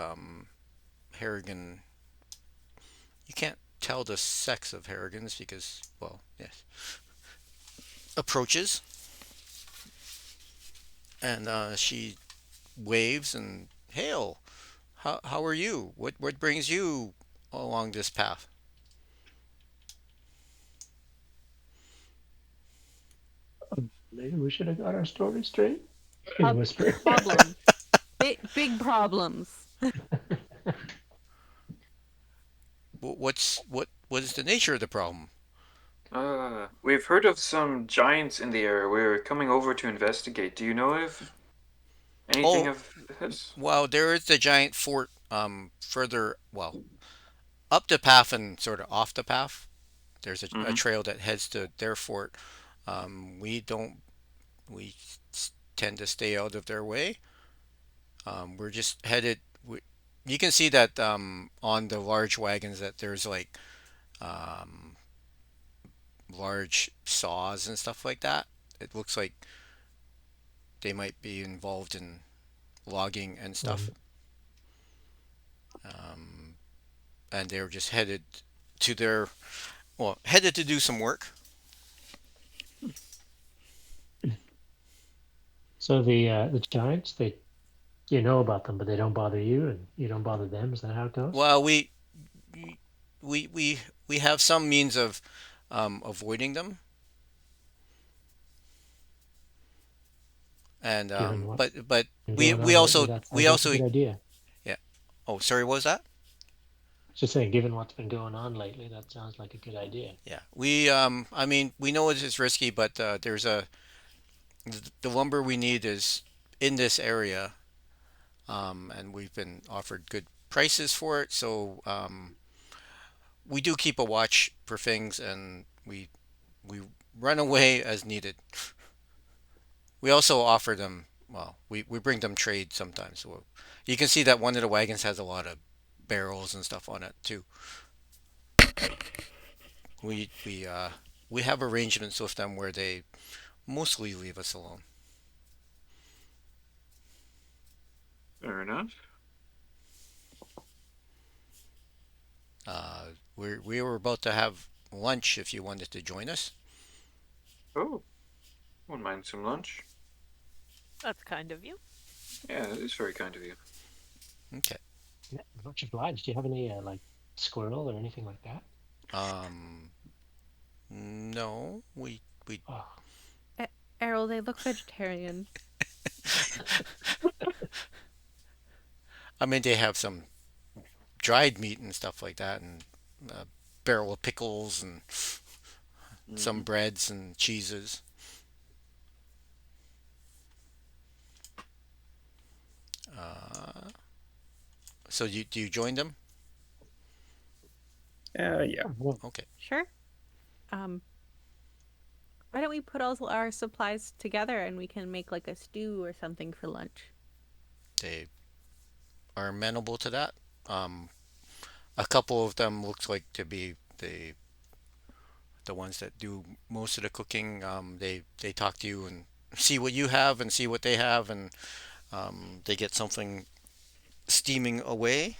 Harrigan. You can't tell the sex of Harrigans because, well, yes, approaches, and she waves and hail. How are you? What brings you along this path? Maybe we should have got our story straight. In a Uh, whisper. Problems. Big problems. What is the nature of the problem? We've heard of some giants in the area. We're coming over to investigate. Do you know if anything Oh, of this? well, there is the giant fort further, well, up the path and sort of off the path. There's a Mm-hmm. trail that heads to their fort. We don't we tend to stay out of their way. We're just headed. You can see that on the large wagons that there's like um, large saws and stuff like that. It looks like they might be involved in logging and stuff. Um, Um, and they're just headed to their, well, headed to do some work. so the giants, they you know about them, but they don't bother you, and you don't bother them. Is that how it goes? Well, we we we have some means of avoiding them, and Given what's but been we going we on lately, also that we sounds like a also good idea. yeah. Oh, sorry, what was that? Just saying, given what's been going on lately, that sounds like a good idea. Yeah, we I mean, we know it is risky, but there's the lumber we need is in this area, and we've been offered good prices for it. So we do keep a watch for things, and we run away as needed. We also offer them. Well, we bring them trade sometimes. So you can see that one of the wagons has a lot of barrels and stuff on it too. We we uh we have arrangements with them where they mostly leave us alone. Fair enough. We were about to have lunch if you wanted to join us. Oh, won't mind some lunch. That's kind of you. Yeah, it is very kind of you. Okay. Yeah, much obliged. Do you have any like squirrel or anything like that? Um, no, we. Oh, Errol, they look vegetarian. I mean, they have some dried meat and stuff like that, and a barrel of pickles and Mm-hmm. some breads and cheeses. So do you join them? Yeah. Well, Okay. Sure. Um, why don't we put all our supplies together and we can make like a stew or something for lunch? They are amenable to that. Um, a couple of them looks like to be the ones that do most of the cooking. They talk to you and see what you have and see what they have, and they get something steaming away.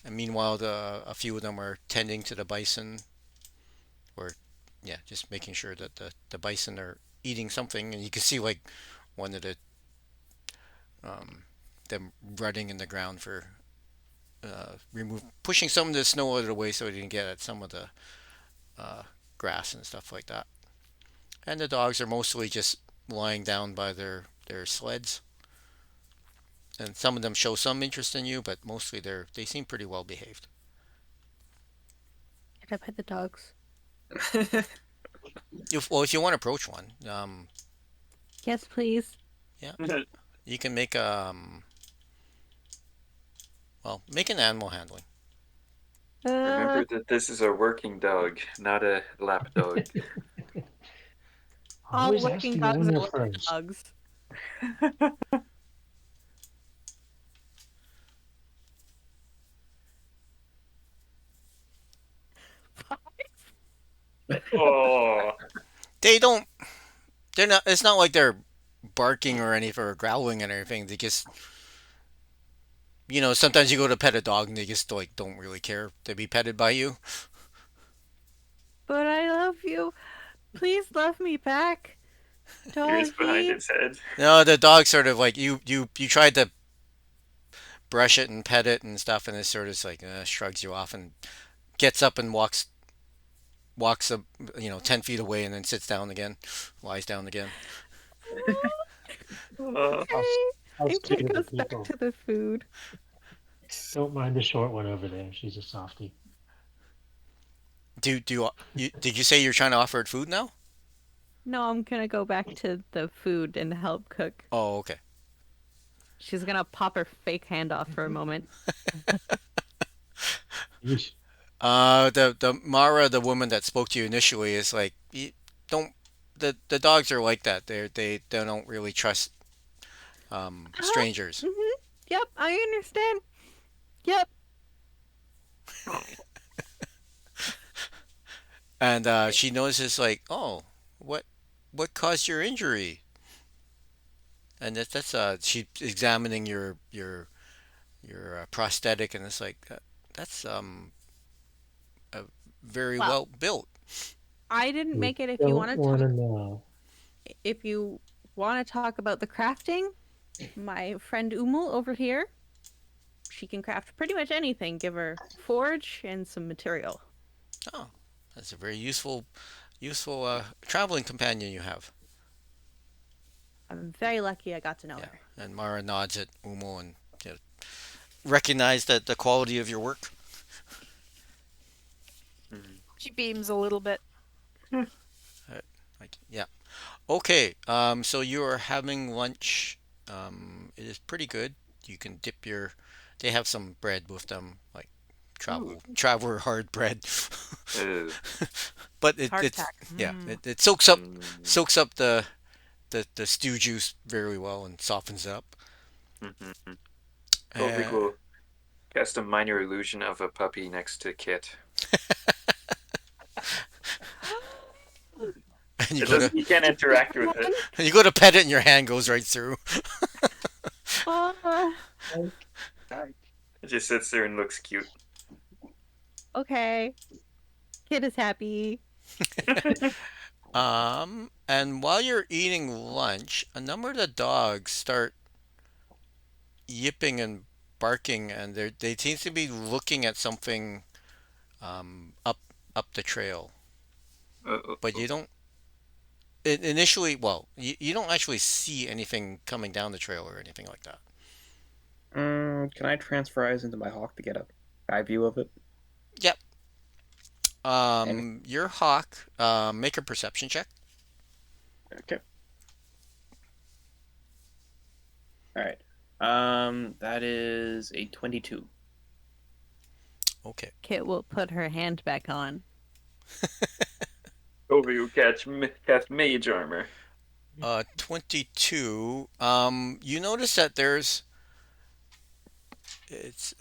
And meanwhile, a few of them are tending to the bison, or yeah, just making sure that the bison are eating something. And you can see like one of the um, them rutting in the ground for pushing some of the snow out of the way so they can get at some of the uh, grass and stuff like that. And the dogs are mostly just lying down by their sleds. And some of them show some interest in you, but mostly they seem pretty well behaved. Can I pet the dogs? If you want to approach one, Yes, please. yeah, you can make make an animal handling. Uh, Remember that this is a working dog, not a lap dog. all always working asking the dogs are winner lap first. dogs. Oh, They don't. They're not. It's not like they're barking or anything or growling and everything. They just, sometimes you go to pet a dog and they just like don't really care to be petted by you. But I love you. Please love me back, ears behind doggy. its head. No, the dog sort of like you tried to brush it and pet it and stuff, and it sort of like shrugs you off and gets up and walks 10 feet away and then sits down again, lies down again. Oh, How, Okay. how And Kit sweet of the goes back people. to the food. Don't mind the short one over there. She's a softie. Did you say you're trying to offer it food now? No, I'm gonna go back to the food and help cook. Oh, okay. She's gonna pop her fake hand off for a moment. Yeesh. The Mara, the woman that spoke to you initially, is like, don't the dogs are like that. They don't really trust Uh-huh. strangers. Yep, I understand. Yep. And she notices like, oh, what what caused your injury? And that's she's examining your prosthetic, and it's like that's very Well, well built. I didn't You make it. If you don't want to want talk, to know. if you want to talk about the crafting, my friend Umul over here, she can craft pretty much anything. Give her forge and some material. Oh, that's a very useful traveling companion you have. I'm very lucky I got to know Yeah. her. And Mara nods at Umo and recognize that the quality of your work. mm. She beams a little bit. Like, yeah. Okay. So you are having lunch. It is pretty good. You can dip your. They have some bread with them, like Ooh. traveler hard bread, Uh, but Heart it's attack. yeah, Mm. it soaks up mm, soaks up the stew juice very well and softens it up. mhm. Uh, Ulrico cast a minor illusion of a puppy next to Kit. and It doesn't. You can't interact with it. you go to pet it, and your hand goes right through. Uh, Like, like, It just sits there and looks cute. okay. Kid is happy. And while you're eating lunch, a number of the dogs start yipping and barking, and they seem to be looking at something up the trail. But Oh. you don't initially. Well, you don't actually see anything coming down the trail or anything like that. Can I transfer eyes into my hawk to get a eye view of it? Yep. And Your hawk. Make a perception check. okay, all right. That is a 22. Okay. Kit will put her hand back on. Over you cast mage armor. 22. You notice that it's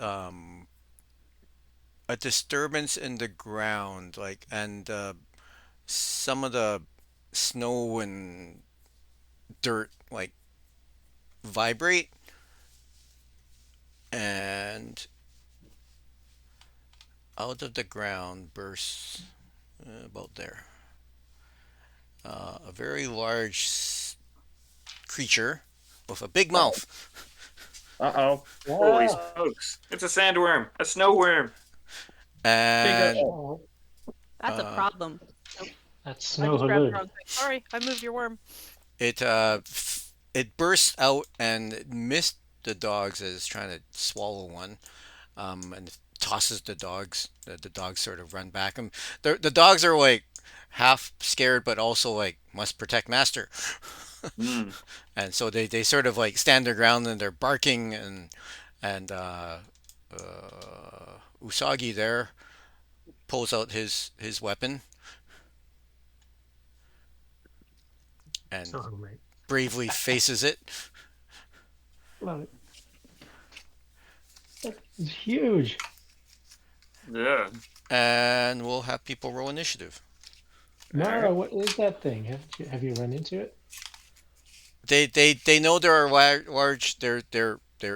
a disturbance in the ground, like, and some of the snow and dirt, like, vibrate, and out of the ground bursts about there a very large creature with a big Uh-oh. mouth, Uh-oh. Holy Ah, smokes! It's a sandworm, a snow worm. Bingo. and Oh, oh, That's a uh, problem. Nope. that's I Snow just grabbed the Halud. wrong thing. Sorry, I moved your worm. it bursts out and missed the dogs as it's trying to swallow one, and tosses the dogs. The dogs sort of run back. And the dogs are like half scared, but also like must protect master. Hmm. And so they sort of like stand their ground and they're barking and Usagi there pulls out his weapon and So hungry. bravely faces it. Love it. It's huge. Yeah. And we'll have people roll initiative. All Mara, right. what is that thing? Have you run into it? They know there are large there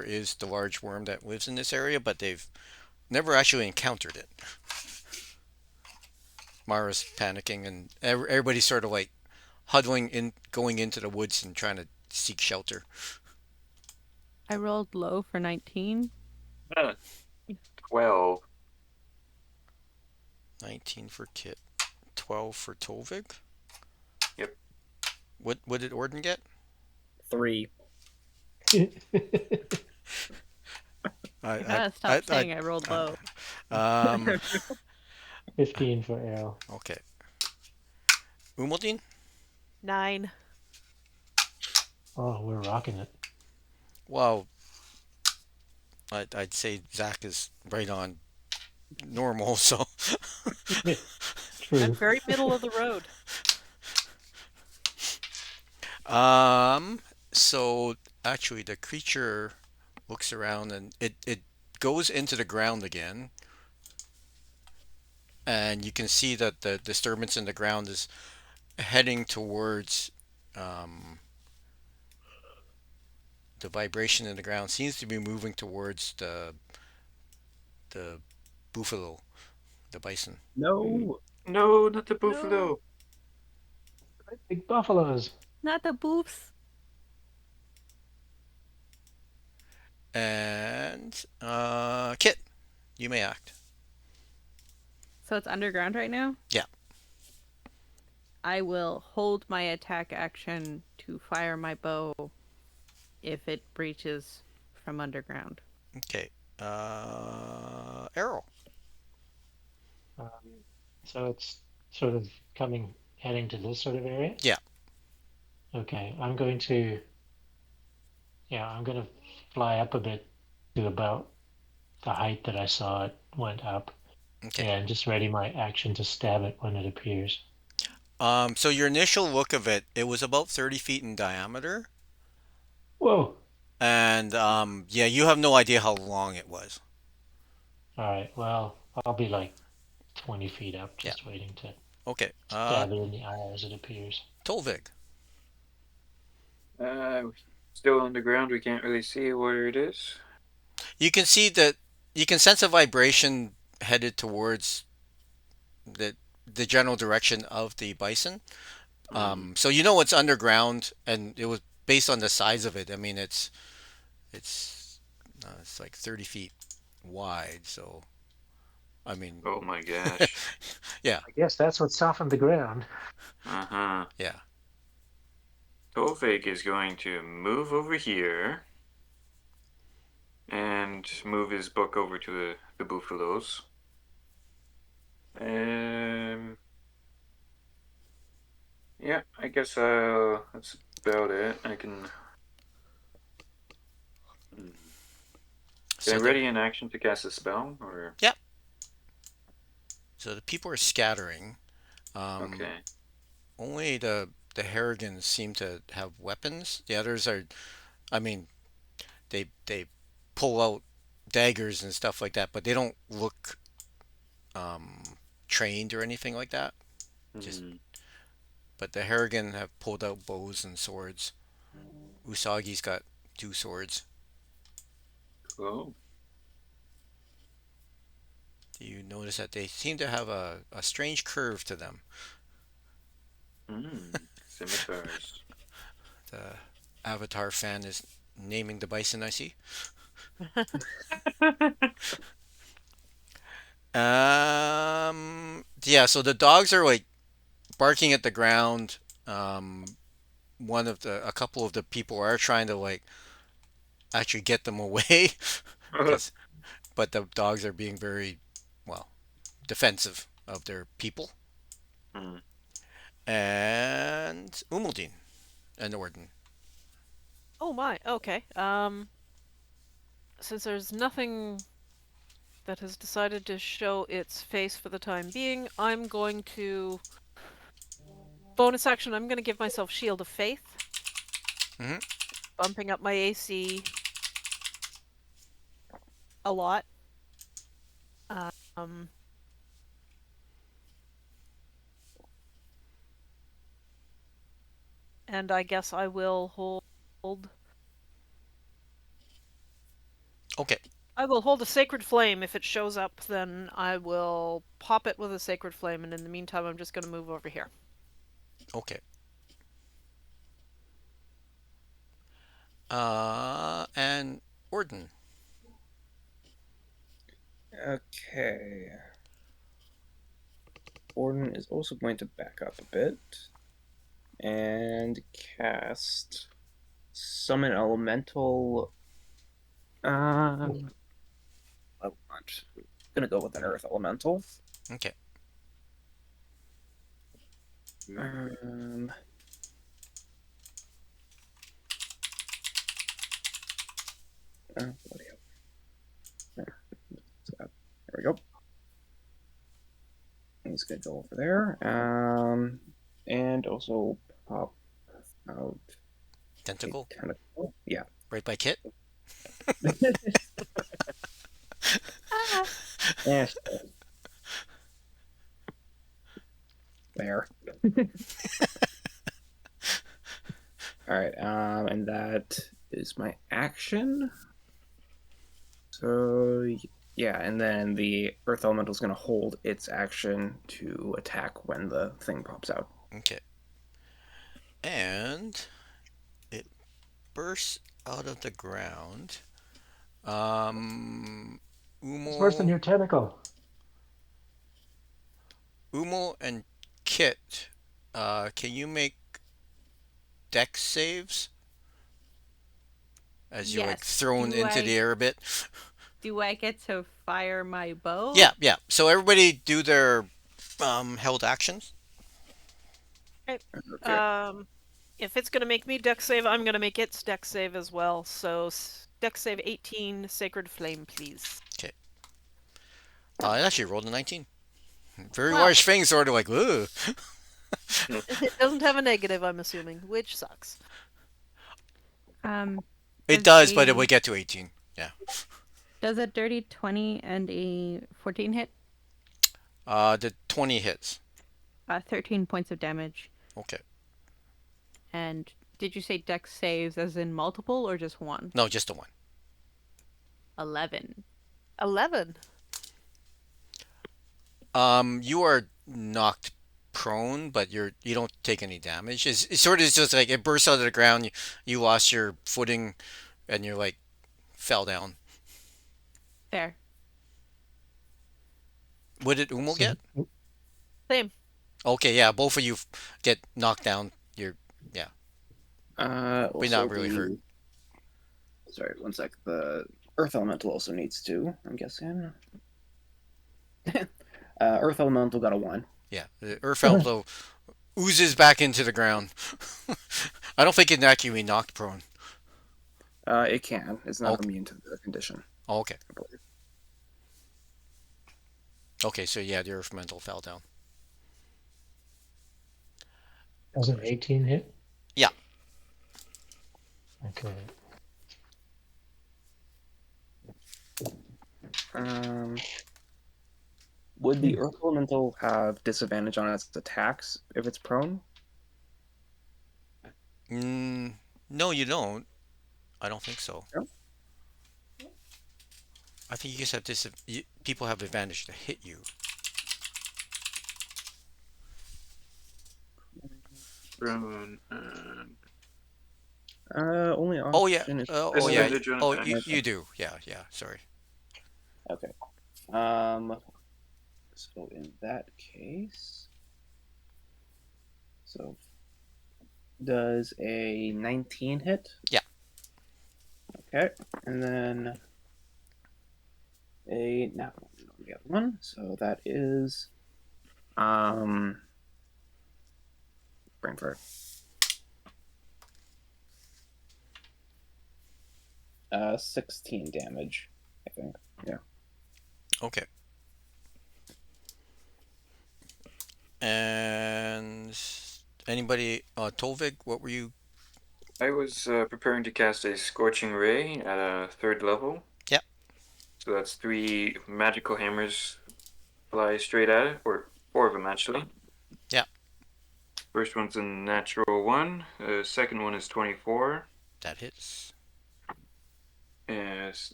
is the large worm that lives in this area, but they've never actually encountered it. Mara's panicking, and everybody's sort of like huddling in, going into the woods and trying to seek shelter. I rolled low for 19. 12. 19 for Kit, 12 for Tovig. Yep. What did Orden get? 3. I gotta stop saying I rolled low. Um, 15 for Errol. okay. Umaldine? 9. Oh, we're rocking it. Well, I'd say Zach is right on normal, so. I'm True. very middle of the road. Um, so actually, the creature looks around and it goes into the ground again, and you can see that the disturbance in the ground is heading towards the vibration in the ground seems to be moving towards the buffalo, the bison. No. No, not the No. buffalo. Big buffaloes. Not the boofs. And Kit, you may act. So it's underground right now? Yeah. I will hold my attack action to fire my bow if it breaches from underground. Okay. Arrow. Um, so it's sort of heading to this sort of area? Yeah. Okay, I'm going to fly up a bit to about the height that I saw it went up. Okay. Yeah, and just ready my action to stab it when it appears. So your initial look of it, it was about 30 feet in diameter, Whoa! and yeah, you have no idea how long it was. All right, well, I'll be like 20 feet up, Yeah. just waiting to Okay. stab it in the eye as it appears. Tolvig. Still underground. We can't really see where it is. You can see that you can sense a vibration headed towards the the general direction of the bison. So you know it's underground, and it was based on the size of it. I mean, it's like 30 feet wide. So I mean, Oh my gosh. yeah, I guess that's what softened the ground. Uh-huh. yeah. Tolfake is going to move over here and move his book over to the buffaloes. Yeah, I guess that's about it. I can. Can I So the ready an action to cast a spell, or yeah, so the people are scattering. Um, okay? only the Harrigans seem to have weapons. The others are, I mean, they pull out daggers and stuff like that, but they don't look um, trained or anything like that. Just Hmm. but the Harrigan have pulled out bows and swords. Usagi's got two swords. Cool. Do you notice that they seem to have a strange curve to them? Scimitars. The Avatar fan is naming the bison I see. Yeah, so the dogs are like barking at the ground. Um, a couple of the people are trying to like actually get them away, because, but the dogs are being very, well, defensive of their people. Hmm. And Umildine and Orden. Oh my. Okay. Since there's nothing that has decided to show its face for the time being, I'm going to bonus action. I'm going to give myself Shield of Faith, Hmm. bumping up my AC a lot. Um, and I guess I will hold. Okay, I will hold a sacred flame. If it shows up, then I will pop it with a sacred flame, and in the meantime, I'm just going to move over here. okay. And Orden. Okay. Orden is also going to back up a bit and cast Summon Elemental. I want. Gonna go with an Earth Elemental. Okay. Um, bloody hell. There we go. He's gonna go over there. And also pop out a Tentacle. tentacle. Yeah. Right by Kit. Ah. Yeah, there. All right. And that is my action. So yeah, and then the Earth Elemental is going to hold its action to attack when the thing pops out. Okay. And it bursts out of the ground. Um, Where's the Umul, new tentacle? Umul and Kit. Can you make dex saves as you're like Yes. thrown into the air a bit? Do I get to fire my bow? Yeah, yeah. So everybody do their held actions. Okay. Okay. If it's going to make me dex save, I'm going to make its dex save as well. So dex save 18, Sacred Flame, please. Okay. It actually rolled a 19. Very Well, large thing, sort of like, ugh. It doesn't have a negative, I'm assuming, which sucks. um, It does does, but it a would get to 18. Yeah. does a dirty 20 and a 14 hit? The 20 hits. 13 points of damage. Okay. And did you say dex saves as in multiple or just one? No, just the one. 11. 11. You are knocked prone, but you don't take any damage. It's sort of just like it bursts out of the ground. You lost your footing, and you're like fell down. Fair. What did Umul So get? Same. Okay, yeah, both of you get knocked down. You're yeah, but Also not really hurt. the sorry, one sec. The Earth Elemental also needs to. I'm guessing. Earth Elemental got a 1. Yeah, the Earth Elemental oozes back into the ground. I don't think it can actually be knocked prone. It can. It's not Okay, immune to the condition. Oh, okay. I believe. Okay, so yeah, the earth mental fell down. Does an 18 hit? Yeah. Okay. Um, would the Hmm. Earth Elemental have disadvantage on its attacks if it's prone? Mm, no, you don't. I don't think so. No? I think you just have people have advantage to hit you. Prone. Only Oh yeah. option is Oh yeah. Disadvantage on Oh, attacks. you do. Yeah, yeah. Sorry. okay. Um, so in that case, so does a 19 hit? Yeah, Okay, and then a now the other one. So that is brain fart. 16 damage, I think. Yeah. okay. And anybody, Tovig, what were you? I was preparing to cast a Scorching Ray at a third level. Yeah, So that's 3 magical hammers fly straight at it, or 4 of them actually. yeah, First one's a natural 1. Second one is 24. that hits.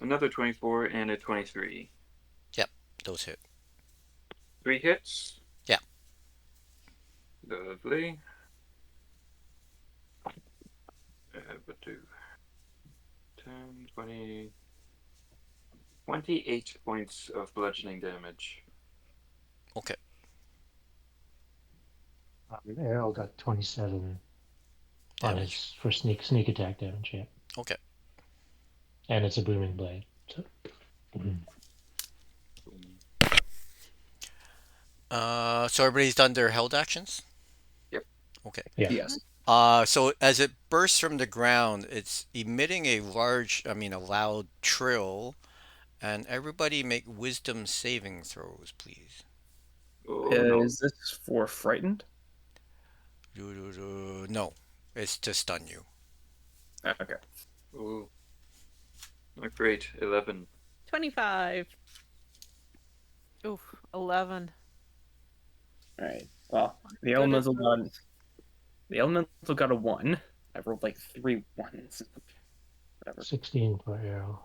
Another 24 and a 23. Yep, those hit. 3 hits. Yeah, Lovely. But do 10, 20, 28 points of bludgeoning damage. okay. Errol got 27 on Damage. his for sneak attack damage, yeah. Okay. And it's a booming blade. So mhm. So everybody's done their held actions? Yep. Okay. Yeah. Yes. So as it bursts from the ground, it's emitting a loud trill, and everybody make wisdom saving throws, please. Oh no. Is this for frightened? No, it's to stun you. Okay. Oh, not great. 11. 25. Oof, 11. All right. Well, Good at the elemental got a 1. I rolled like 3 1s. Whatever. 16 for Errol.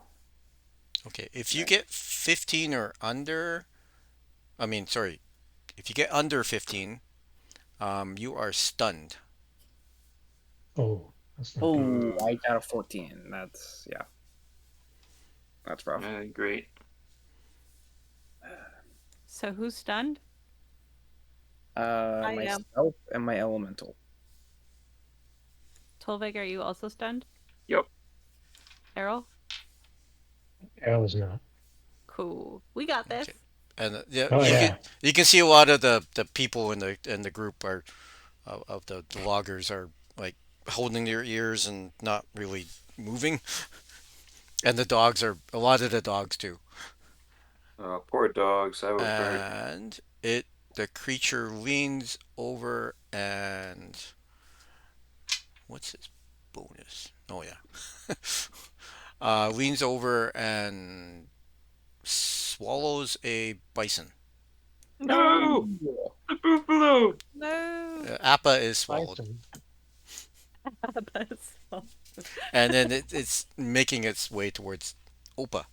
Okay. If you Right. get 15 or under, sorry, if you get under 15, you are stunned. Oh, that's not good. Oh, I got a 14. That's yeah. That's rough. Great. So who's stunned? I am. Myself and my elemental. Tolvig, are you also stunned? Yep. Errol? Errol is not. Cool. We got this. Okay. And yeah, Oh yeah. you can see a lot of the people in the group are of the loggers are like holding their ears and not really moving, and the dogs are a lot of the dogs too. Poor dogs. I would hurt. And the creature leans over and what's his bonus? Oh yeah, leans over and swallows a bison. No! Oh, The buffalo! No. Appa is swallowed, Bison. That's all. and then it's making its way towards Opa.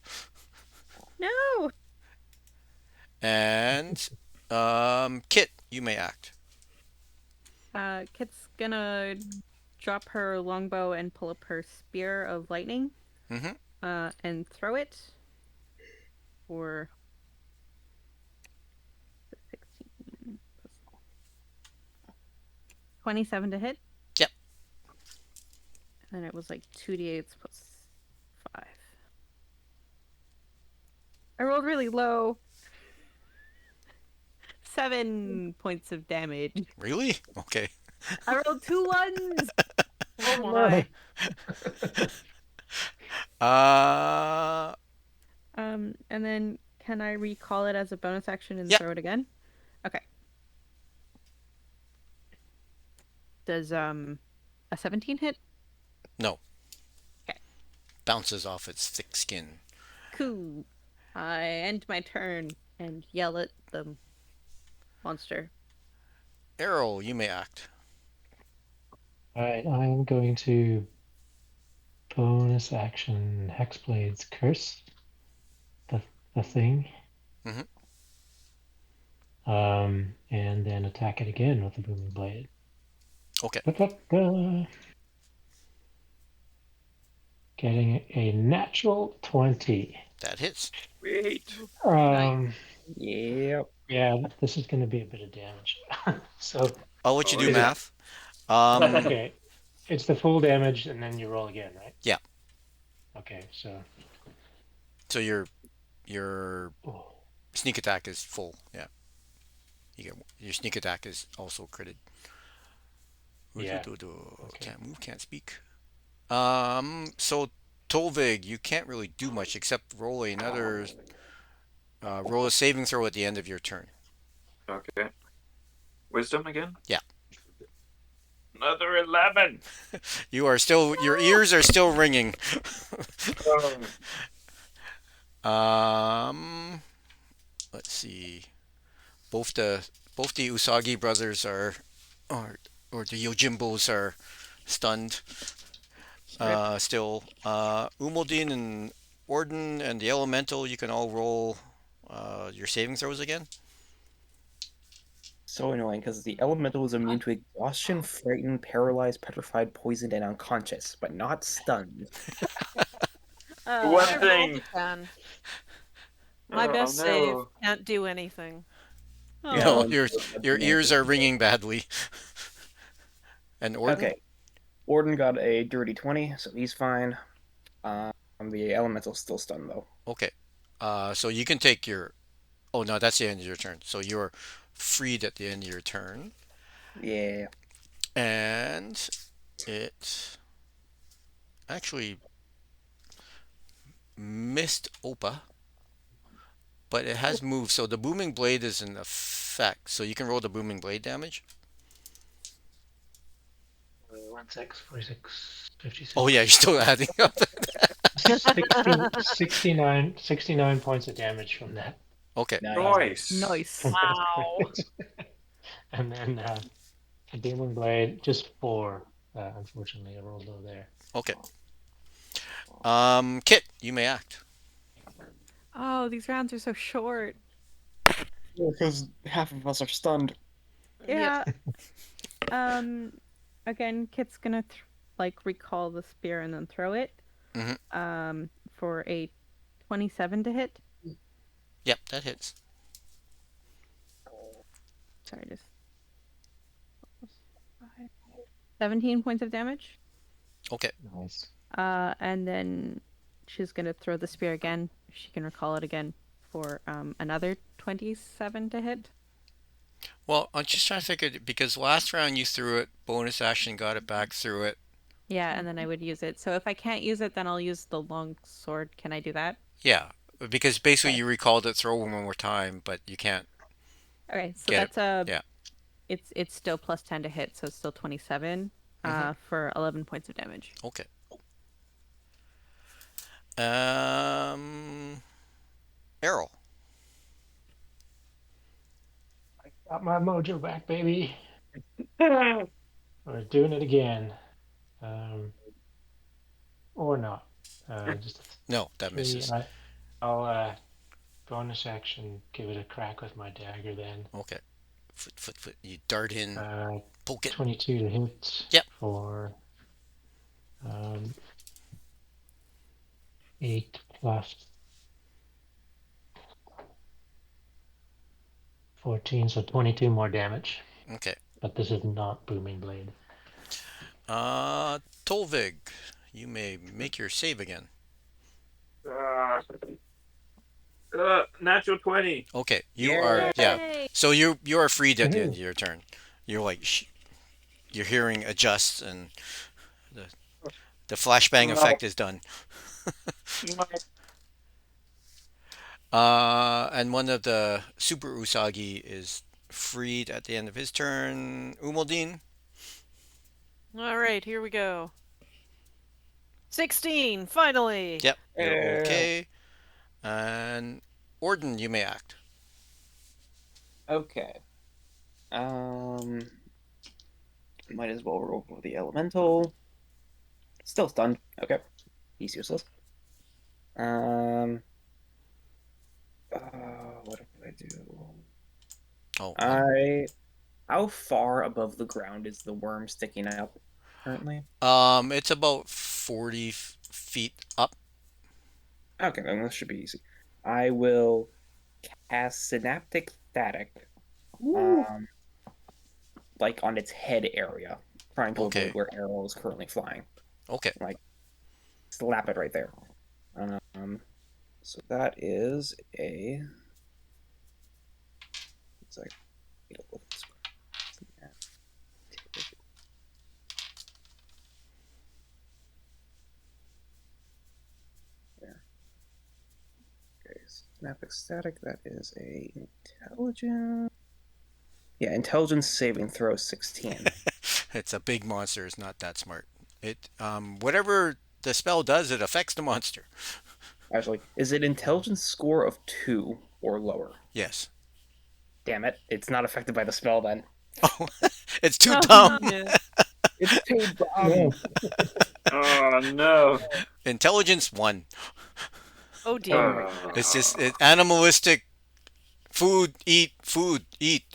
No. And Kit, you may act. Kit's gonna drop her longbow and pull up her spear of lightning. Mm-hmm. And throw it for 16 plus 27 to hit. Yep. And it was like 2d8s plus 5. I rolled really low. 7 points of damage. Really? Okay. I rolled 2 ones. Oh my. Uh, And then can I recall it as a bonus action and Yep. throw it again? Okay. Does a 17 hit? No. Okay. Bounces off its thick skin. Cool. I end my turn and yell at the monster. Errol, you may act. Alright, I am going to bonus action Hexblade's Curse, the, the thing, Mm-hmm. and then attack it again with the booming blade. Okay. Da-da-da. Getting a natural 20. That hits. Wait. Yep. Yeah, this is going to be a bit of damage. So, I'll let you Oh do is yeah. it math. Um, okay? It's the full damage, and then you roll again, right? yeah. Okay, so So your oh, sneak attack is full. Yeah. You get your sneak attack is also critted. yeah, okay. Can't move, can't speak. So Tolvig, you can't really do much except roll a saving throw at the end of your turn. Okay. Wisdom again? Yeah. Another 11. Your ears are still ringing. Oh. um, let's see. Both the both the Usagi brothers or or the Yojimbos are stunned. Rip. Still, Umodin and Orden and the Elemental, you can all roll your saving throws again. So annoying because the elemental is immune to exhaustion, frightened, paralyzed, petrified, poisoned, and unconscious, but not stunned. One I Uh, rolled thing. a 10. My Oh best save no. can't do anything. Yeah, No, oh, one your ears are ringing badly. And Orden? Okay. Orden got a dirty 20, so he's fine. The elemental's still stunned though. Okay. So you can take your. Oh no, that's the end of your turn. So you're freed at the end of your turn, Yeah. and it actually missed Opa, but it has moved. So the booming blade is in effect. So you can roll the booming blade damage. 46, 56. Oh yeah, you're still adding up. 69 points of damage from that Okay. Nice. Nice. nice. from that Wow. crit. And then a demon blade, just 4. Unfortunately, I rolled low there. Okay. Kit, you may act. Oh, these rounds are so short. Because half of us are stunned. Yep. Yeah. Um, again, Kit's gonna like recall the spear and then throw it. Hmm. For a 27 to hit. Yep, that hits. Sorry, just 17 points of damage. Okay. Nice. And then she's gonna throw the spear again. She can recall it again for another 27 to hit. Well, I'm just trying to think of it because last round you threw it, bonus action got it back, threw it. Yeah, and then I would use it. So if I can't use it, then I'll use the long sword. Can I do that? Yeah, because basically Okay. you recalled it, throw one more time, but you can't Okay, so get it. that's a Yeah. it's still plus 10 to hit, so it's still 27 Hmm. for 11 points of damage. Okay. Um, Errol. Got my mojo back, baby. We're doing it again. Or not. Just a No, that 3. misses. And I'll bonus action give it a crack with my dagger then. Okay. Foot. You dart in, Uh, poke it. 22 to hit Yep. for 8 plus 14, so 22 more damage. Okay. But this is not booming blade. Uh, Tolvig, you may make your save again. Uh, natural 20. Okay, you are Yeah. yeah. Yay! So you are freed at the end Woohoo. of your turn. You're like your hearing adjusts and the flashbang No. effect is done. No. And one of the Super Usagi is freed at the end of his turn. Umaldine. All right, here we go. 16, finally. Yep, you're Uh, okay. And Orden, you may act. okay. Might as well roll for the elemental. Still stunned. Okay. He's useless. Um, what do I do? Oh, I How far above the ground is the worm sticking up currently? it's about 40 feet up. Okay, then this should be easy. I will cast Synaptic Static, Ooh. um, like on its head area, trying to avoid Okay, where Arrow is currently flying. okay. Like slap it right there. Um, so that is a. It's like, look at this. There. Okay, Synaptic Static. That is a intelligence. Yeah, intelligence saving throw 16. It's a big monster. It's not that smart. Whatever the spell does, it affects the monster. Actually, is it intelligence score of 2 or lower? Yes. Damn it, it's not affected by the spell then. Oh, it's too Oh dumb. no. It's too No. dumb. Oh no. Intelligence one. Oh dear. Alright. It's just animalistic. Food, eat, food, eat.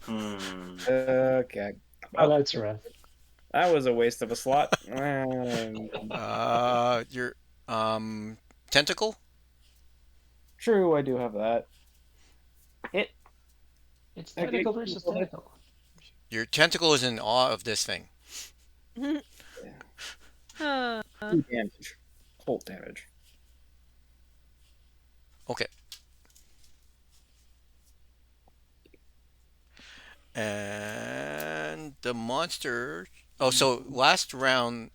Hmm. Okay. Oh, Well, that's rough. that was a waste of a slot. Your tentacle. True, I do have that. Hit. It's Okay. tentacle versus tentacle. Your tentacle is in awe of this thing. Uh, 2 damage. Cold damage. Okay. And the monster. Oh, so last round,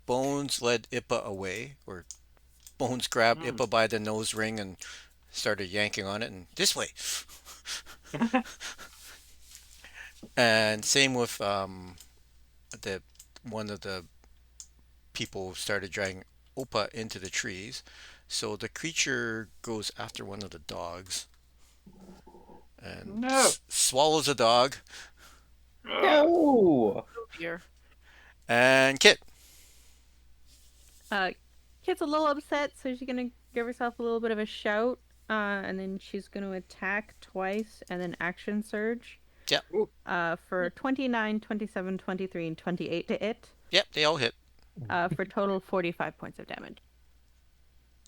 Bones led Ippa away, or Bones grabbed Hmm. Ippa by the nose ring and started yanking on it, and this way. And same with the one of the people started dragging Oppa into the trees. So the creature goes after one of the dogs and No. swallows a dog. No! Oh dear. And Kit. uh, Kit's a little upset, so she's gonna give herself a little bit of a shout, and then she's gonna attack twice and then action surge. Yep. For 29, 27, 23, and 28 to it. Yep, they all hit. For total 45 points of damage.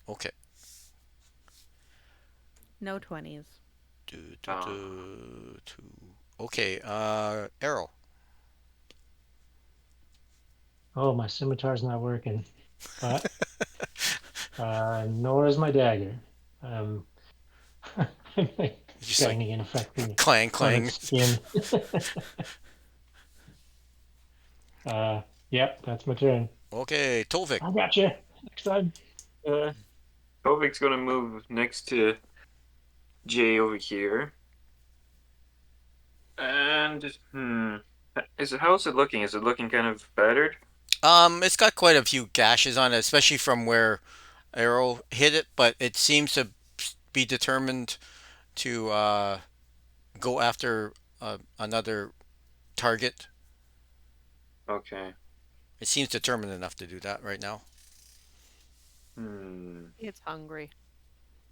Okay. No 20s. Okay, Arrow. Oh, my scimitar's not working. But nor is my dagger. I'm like Just like banging and affecting clang, on clang. its skin. Yep, that's my turn. Okay, Tovik. I got you next time. Kovik's gonna move next to Jay over here. And how's it looking? Is it looking kind of battered? It's got quite a few gashes on it, especially from where Arrow hit it, but it seems to be determined to go after another target. Okay. It seems determined enough to do that right now. It's hungry.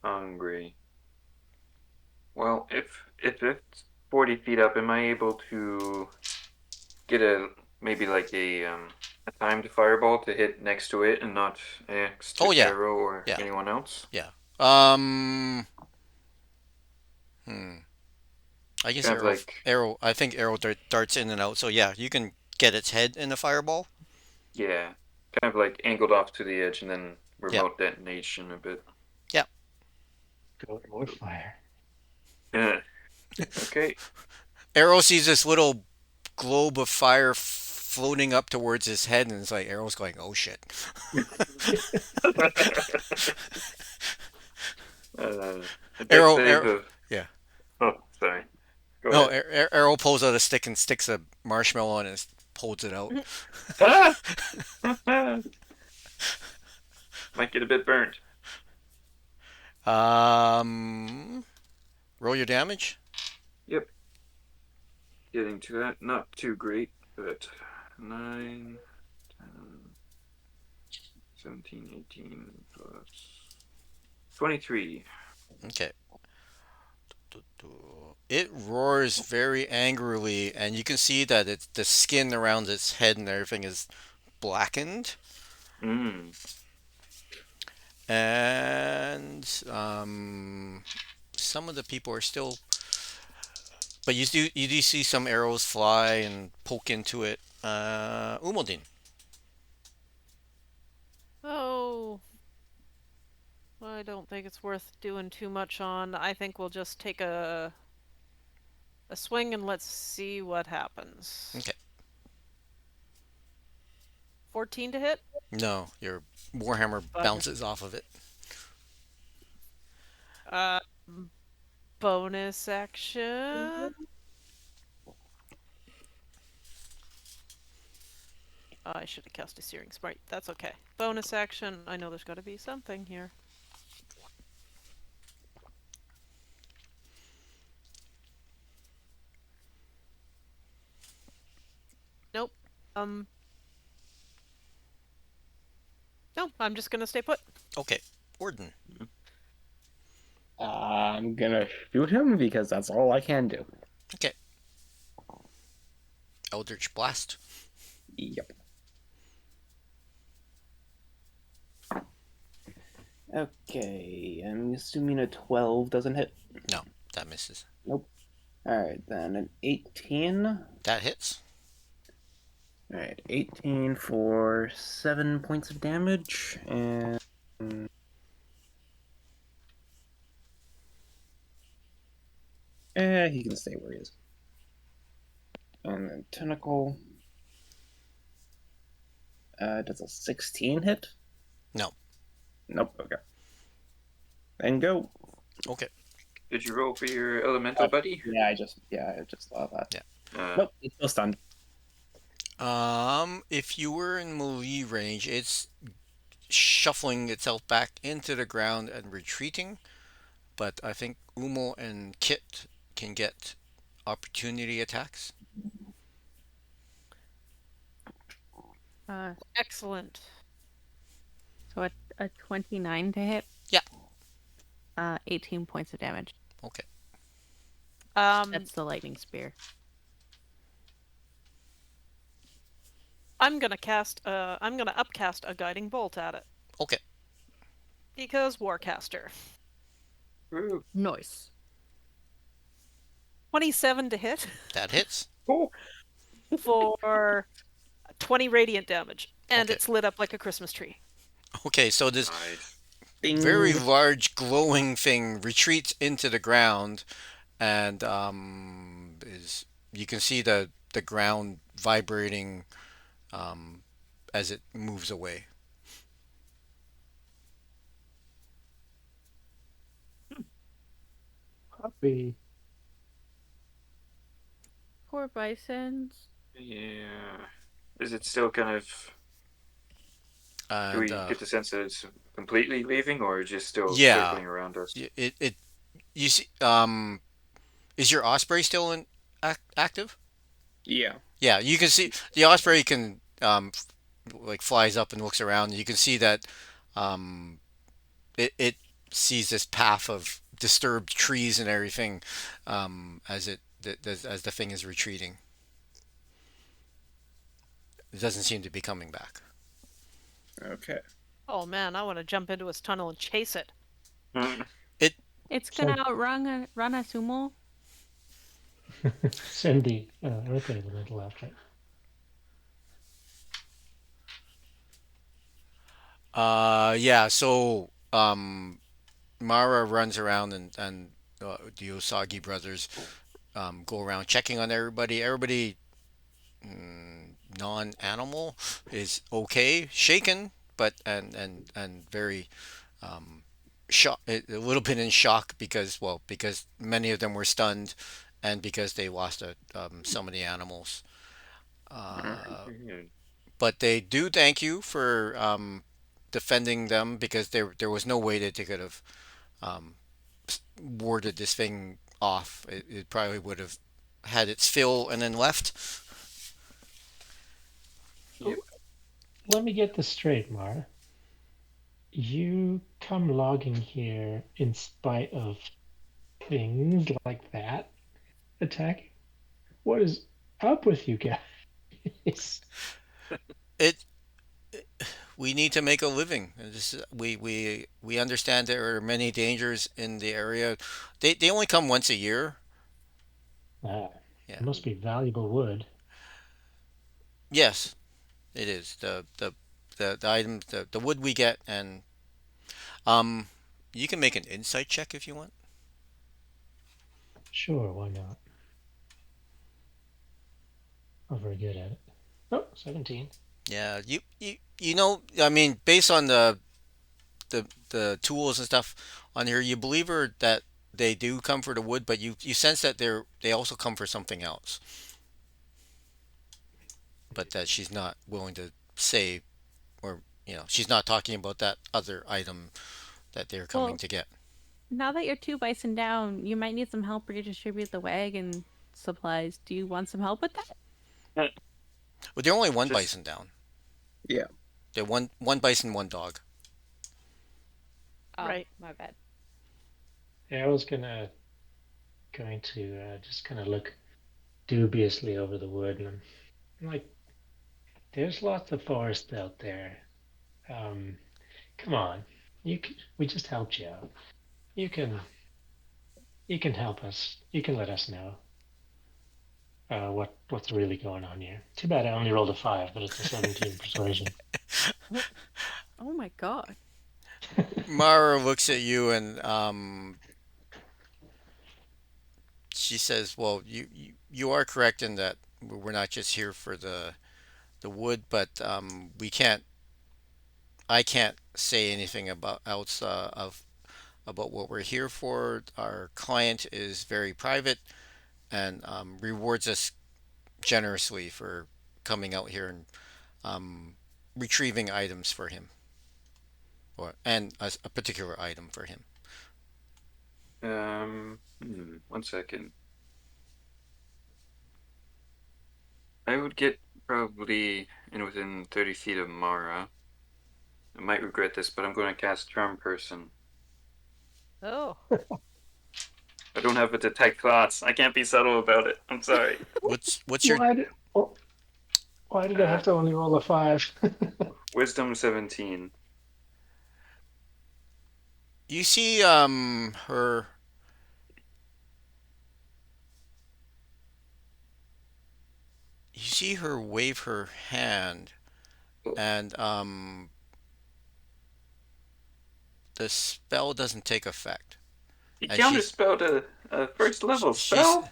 Hungry. Well, if it's 40 feet up, am I able to get maybe like a timed fireball to hit next to it and not next Oh to yeah, Arrow or yeah, anyone else? yeah. Um, hmm. I guess Kind of like I think Arrow darts in and out. So yeah, you can get its head in a fireball. yeah, kind of like angled off to the edge and then Yeah, remote detonation a bit. yeah. Go more fire. Okay. Arrow sees this little globe of fire floating up towards his head, and it's like Arrow's going, "Oh shit!" I bet Arrow, they've. arrow, yeah. Oh, sorry. Go No, ahead. Arrow pulls out a stick and sticks a marshmallow on it and holds it out. Ah! Might get a bit burnt. Um, roll your damage. Yep, getting to that. Not too great, but 9, 10, 17, 18 plus 23. Okay. It roars very angrily, and you can see that the skin around its head and everything is blackened. Mm. And some of the people are still, but you do see some arrows fly and poke into it. Umodin. Oh, I don't think it's worth doing too much on. I think we'll just take a swing and let's see what happens. Okay. 14 to hit? No, your warhammer Bugger. bounces off of it. Uh, bonus action. I should have cast a Searing Smite. That's okay. Bonus action. I know there's got to be something here. Nope. Um. No, I'm just gonna stay put. Okay, Orden. I'm gonna shoot him because that's all I can do. Okay, Eldritch Blast. Yep. Okay, I'm assuming a 12 doesn't hit. No, that misses. Nope. Alright, then an 18. That hits. Alright, 18 for 7 points of damage, and he can stay where he is. And then Tentacle. Does a 16 hit? No. Nope, okay. Then go. Okay. Did you roll for your elemental buddy? Yeah, I just thought of that. Yeah. Nope, he's still stunned. If you were in melee range, it's shuffling itself back into the ground and retreating. But I think Umo and Kit can get opportunity attacks. Excellent. So a 29 to hit. Yeah. 18 points of damage. Okay. That's the lightning spear. I'm gonna upcast a guiding bolt at it. Okay. Because Warcaster. Ooh. Nice. 27 to hit That hits. Oh. for 20 radiant damage. And Okay. it's lit up like a Christmas tree. Okay, so this Nice. Ding. very large glowing thing retreats into the ground, and is you can see the ground vibrating as it moves away. Puppy. Poor bisons. Yeah. Is it still kind of. Do we And get the sense that it's completely leaving or just still yeah, circling around us? it you see is your osprey still in active? Yeah. Yeah, you can see the osprey can like flies up and looks around. And you can see that um, it sees this path of disturbed trees and everything as as the thing is retreating. It doesn't seem to be coming back. Okay. Oh man, I want to jump into his tunnel and chase it. Hmm. It's gonna run a sumo. Send the earth elemental after it. Yeah. So Mara runs around and the Osagi brothers go around checking on everybody. Everybody non-animal is okay, shaken, but and very um, shock, a little bit in shock because, well, because many of them were stunned, and because they lost so many animals. Uh, Alright. but they do thank you for defending them because there was no way that they could have um, warded this thing off. It probably would have had its fill and then left. Yep. Let me get this straight, Mara. You come logging here in spite of things like that attacking? What is up with you guys? It We need to make a living. We understand there are many dangers in the area. They only come once a year. Ah, Yeah. it must be valuable wood. Yes, it is the items the wood we get, and um you can make an insight check if you want. Sure, why not? I'm very good at it. Oh, 17. Yeah, you know, I mean, based on the tools and stuff on here, you believe her that they do come for the wood, but you sense that they also come for something else, but that she's not willing to say, or she's not talking about that other item that they're coming Well, to get. now that you're two bison down, you might need some help redistribute the wagon supplies. Do you want some help with that? But they're only one Just bison down. Yeah. They're one bison, one dog. Oh, Right. my bad. Yeah, I was going to just kind of look dubiously over the wood, and I'm like, there's lots of forest out there. Um, Come on, we just helped you out. You can you can help us. You can let us know what's really going on here. Too bad I only rolled a 5, but it's a 17 persuasion. Oh, oh my god. Mara looks at you and she says, "Well, you are correct in that we're not just here for the wood, but we can't. I can't say anything about else of about what we're here for. Our client is very private and rewards us generously for coming out here and um, retrieving items for him, or and a particular item for him." 1 second. I would get probably in within 30 feet of Mara. I might regret this, but I'm going to cast Charm Person. Oh. I don't have a detect thoughts. I can't be subtle about it. I'm sorry. What's your Why did oh, why did I Uh, have to only roll a 5? Wisdom 17. you see her you see her wave her hand, Oh, and the spell doesn't take effect. he And she's counterspelled a first level she's spell?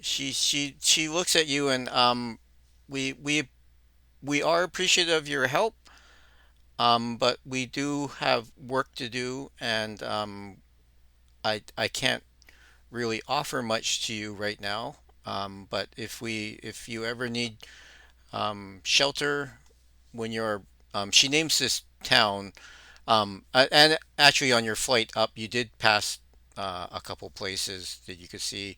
she looks at you, and we we we are appreciative of your help, but we do have work to do, and I can't really offer much to you right now. But if you ever need shelter when you're she names this town. And actually, on your flight up, you did pass a couple places that you could see.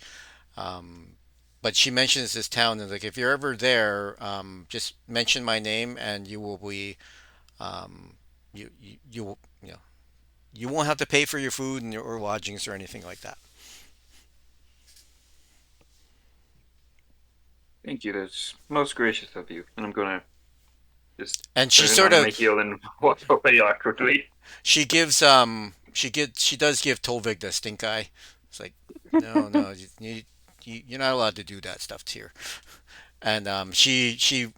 Um, but she mentions this town, and like, if you're ever there, just mention my name, and you will be um, you will you won't have to pay for your food and or lodgings or anything like that. Thank you. That's most gracious of you. And I'm going to just And she put it sort on of my heel and walk away awkwardly. she does give Tolvig the stink eye. It's like, no, you're not allowed to do that stuff here. And she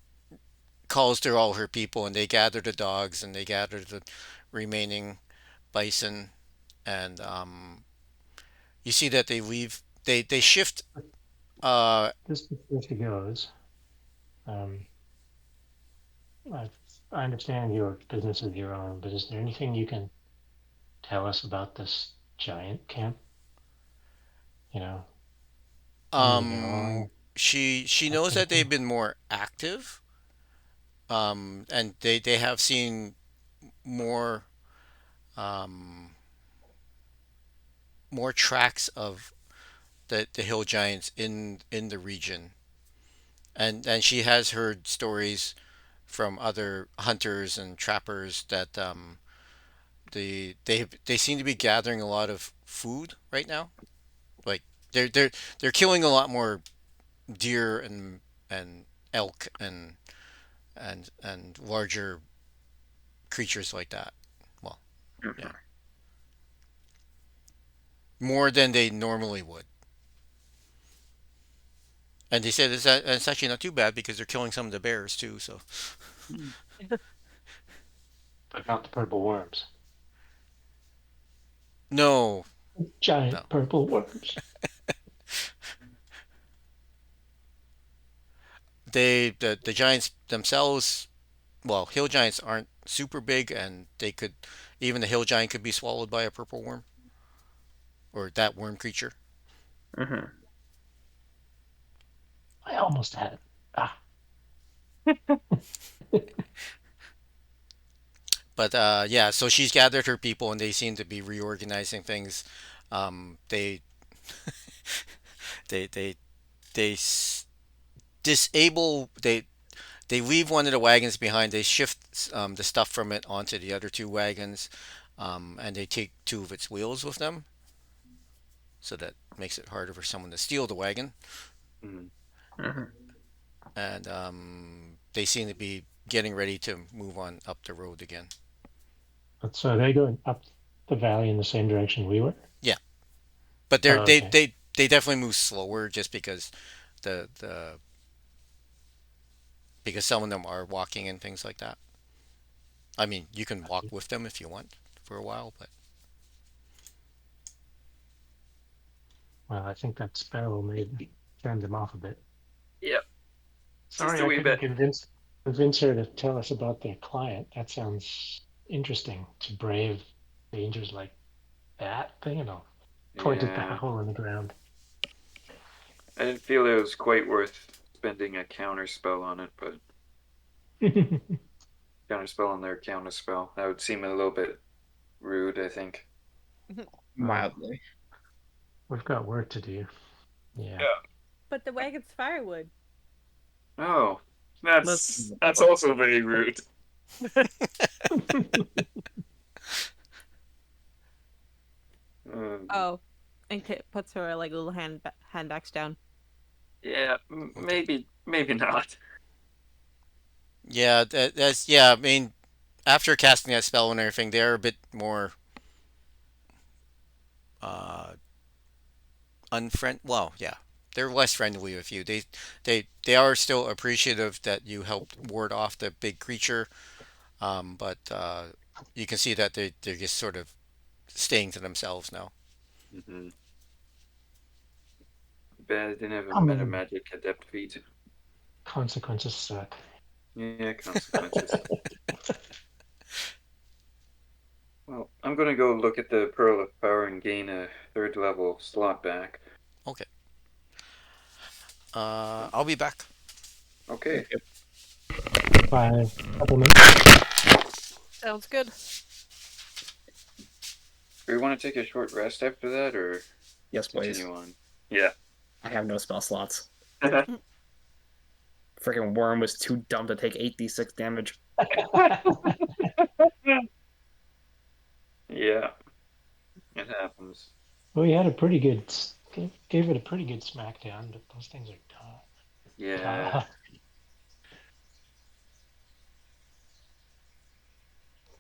calls to all her people, and they gather the dogs, and they gather the remaining bison, and you see that they leave. They shift. Just before she goes, um, I, I understand your business is your own, but is there anything you can tell us about this giant camp? You know, how many there Um, are, she that knows sort of that they've thing. been more active. And they have seen more um, more tracks of the hill giants in the region, and she has heard stories from other hunters and trappers that they seem to be gathering a lot of food right now. Like they're killing a lot more deer and elk and larger creatures like that. Well, yeah, Mhm. more than they normally would. And they said it's actually not too bad because they're killing some of the bears too. So But not the purple worms. no, no, Giant purple worms. the giants themselves. Well, hill giants aren't super big, and they could even the hill giant could be swallowed by a purple worm or that worm creature. Mhm. I almost had it. Ah, But yeah, so she's gathered her people, and they seem to be reorganizing things. They they they they disable they leave one of the wagons behind. They shift the stuff from it onto the other two wagons, and they take two of its wheels with them, so that makes it harder for someone to steal the wagon. Mm. Mhm. And they seem to be getting ready to move on up the road again. but so are they going up the valley in the same direction we were? Yeah, but Oh, okay. they definitely move slower just because the because some of them are walking and things like that. I mean, you can walk with them if you want for a while, but Well, I think that spell made turned them off a bit. Yeah, just Sorry, a I wee couldn't bit. convince her to tell us about their client. That sounds interesting to brave dangers like that thing. And I'll point at the Yeah, hole in the ground. I didn't feel it was quite worth spending a counter spell on it, but counter spell on their counter spell. That would seem a little bit rude, I think. Well, Mildly. we've got work to do. Yeah. Yeah. But the wagon's firewood. Oh, Let's that's also very rude. Um, Oh, and Kit puts her like little handbags down. yeah, okay. maybe not. Yeah, that's yeah. I mean, after casting that spell and everything, they're a bit more uh, unfriend. Well, yeah, they're less friendly with you. They are still appreciative that you helped ward off the big creature, but you can see that they're just sort of staying to themselves now. Hmm. Bad I didn't have a I meta mean, magic adept feat. consequences suck. Yeah, consequences. Well, I'm gonna go look at the Pearl of Power and gain a third level slot back. Okay. I'll be back. Okay. By a couple minutes. Sounds good. Do we want to take a short rest after that, or Yes, please. continue on? Yeah. I have no spell slots. Freaking worm was too dumb to take 8d6 damage. Yeah, it happens. We had a pretty good, gave it a pretty good smackdown, but those things are tough. Yeah.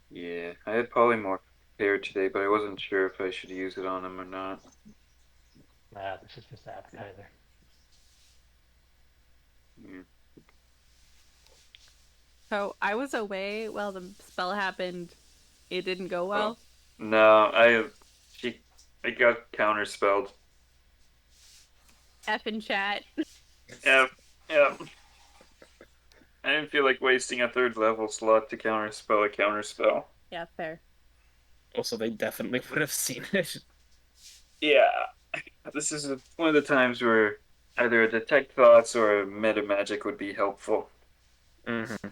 Yeah. I had polymorph prepared today, but I wasn't sure if I should use it on him or not. Nah, this is just the appetizer. Yeah. So I was away while the spell happened. It didn't go Oh. well. No, I got counterspelled. F in chat. Yeah, yeah. I didn't feel like wasting a third level slot to counterspell a counterspell. Yeah, fair. Also, they definitely would have seen it. Yeah, this is one of the times where either a detect thoughts or a meta magic would be helpful. Mm-hmm.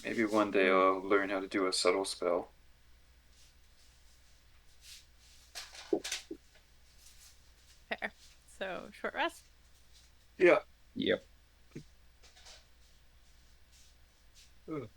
Maybe one day I'll learn how to do a subtle spell. Fair. So short rest. Yeah. Yep. Ugh.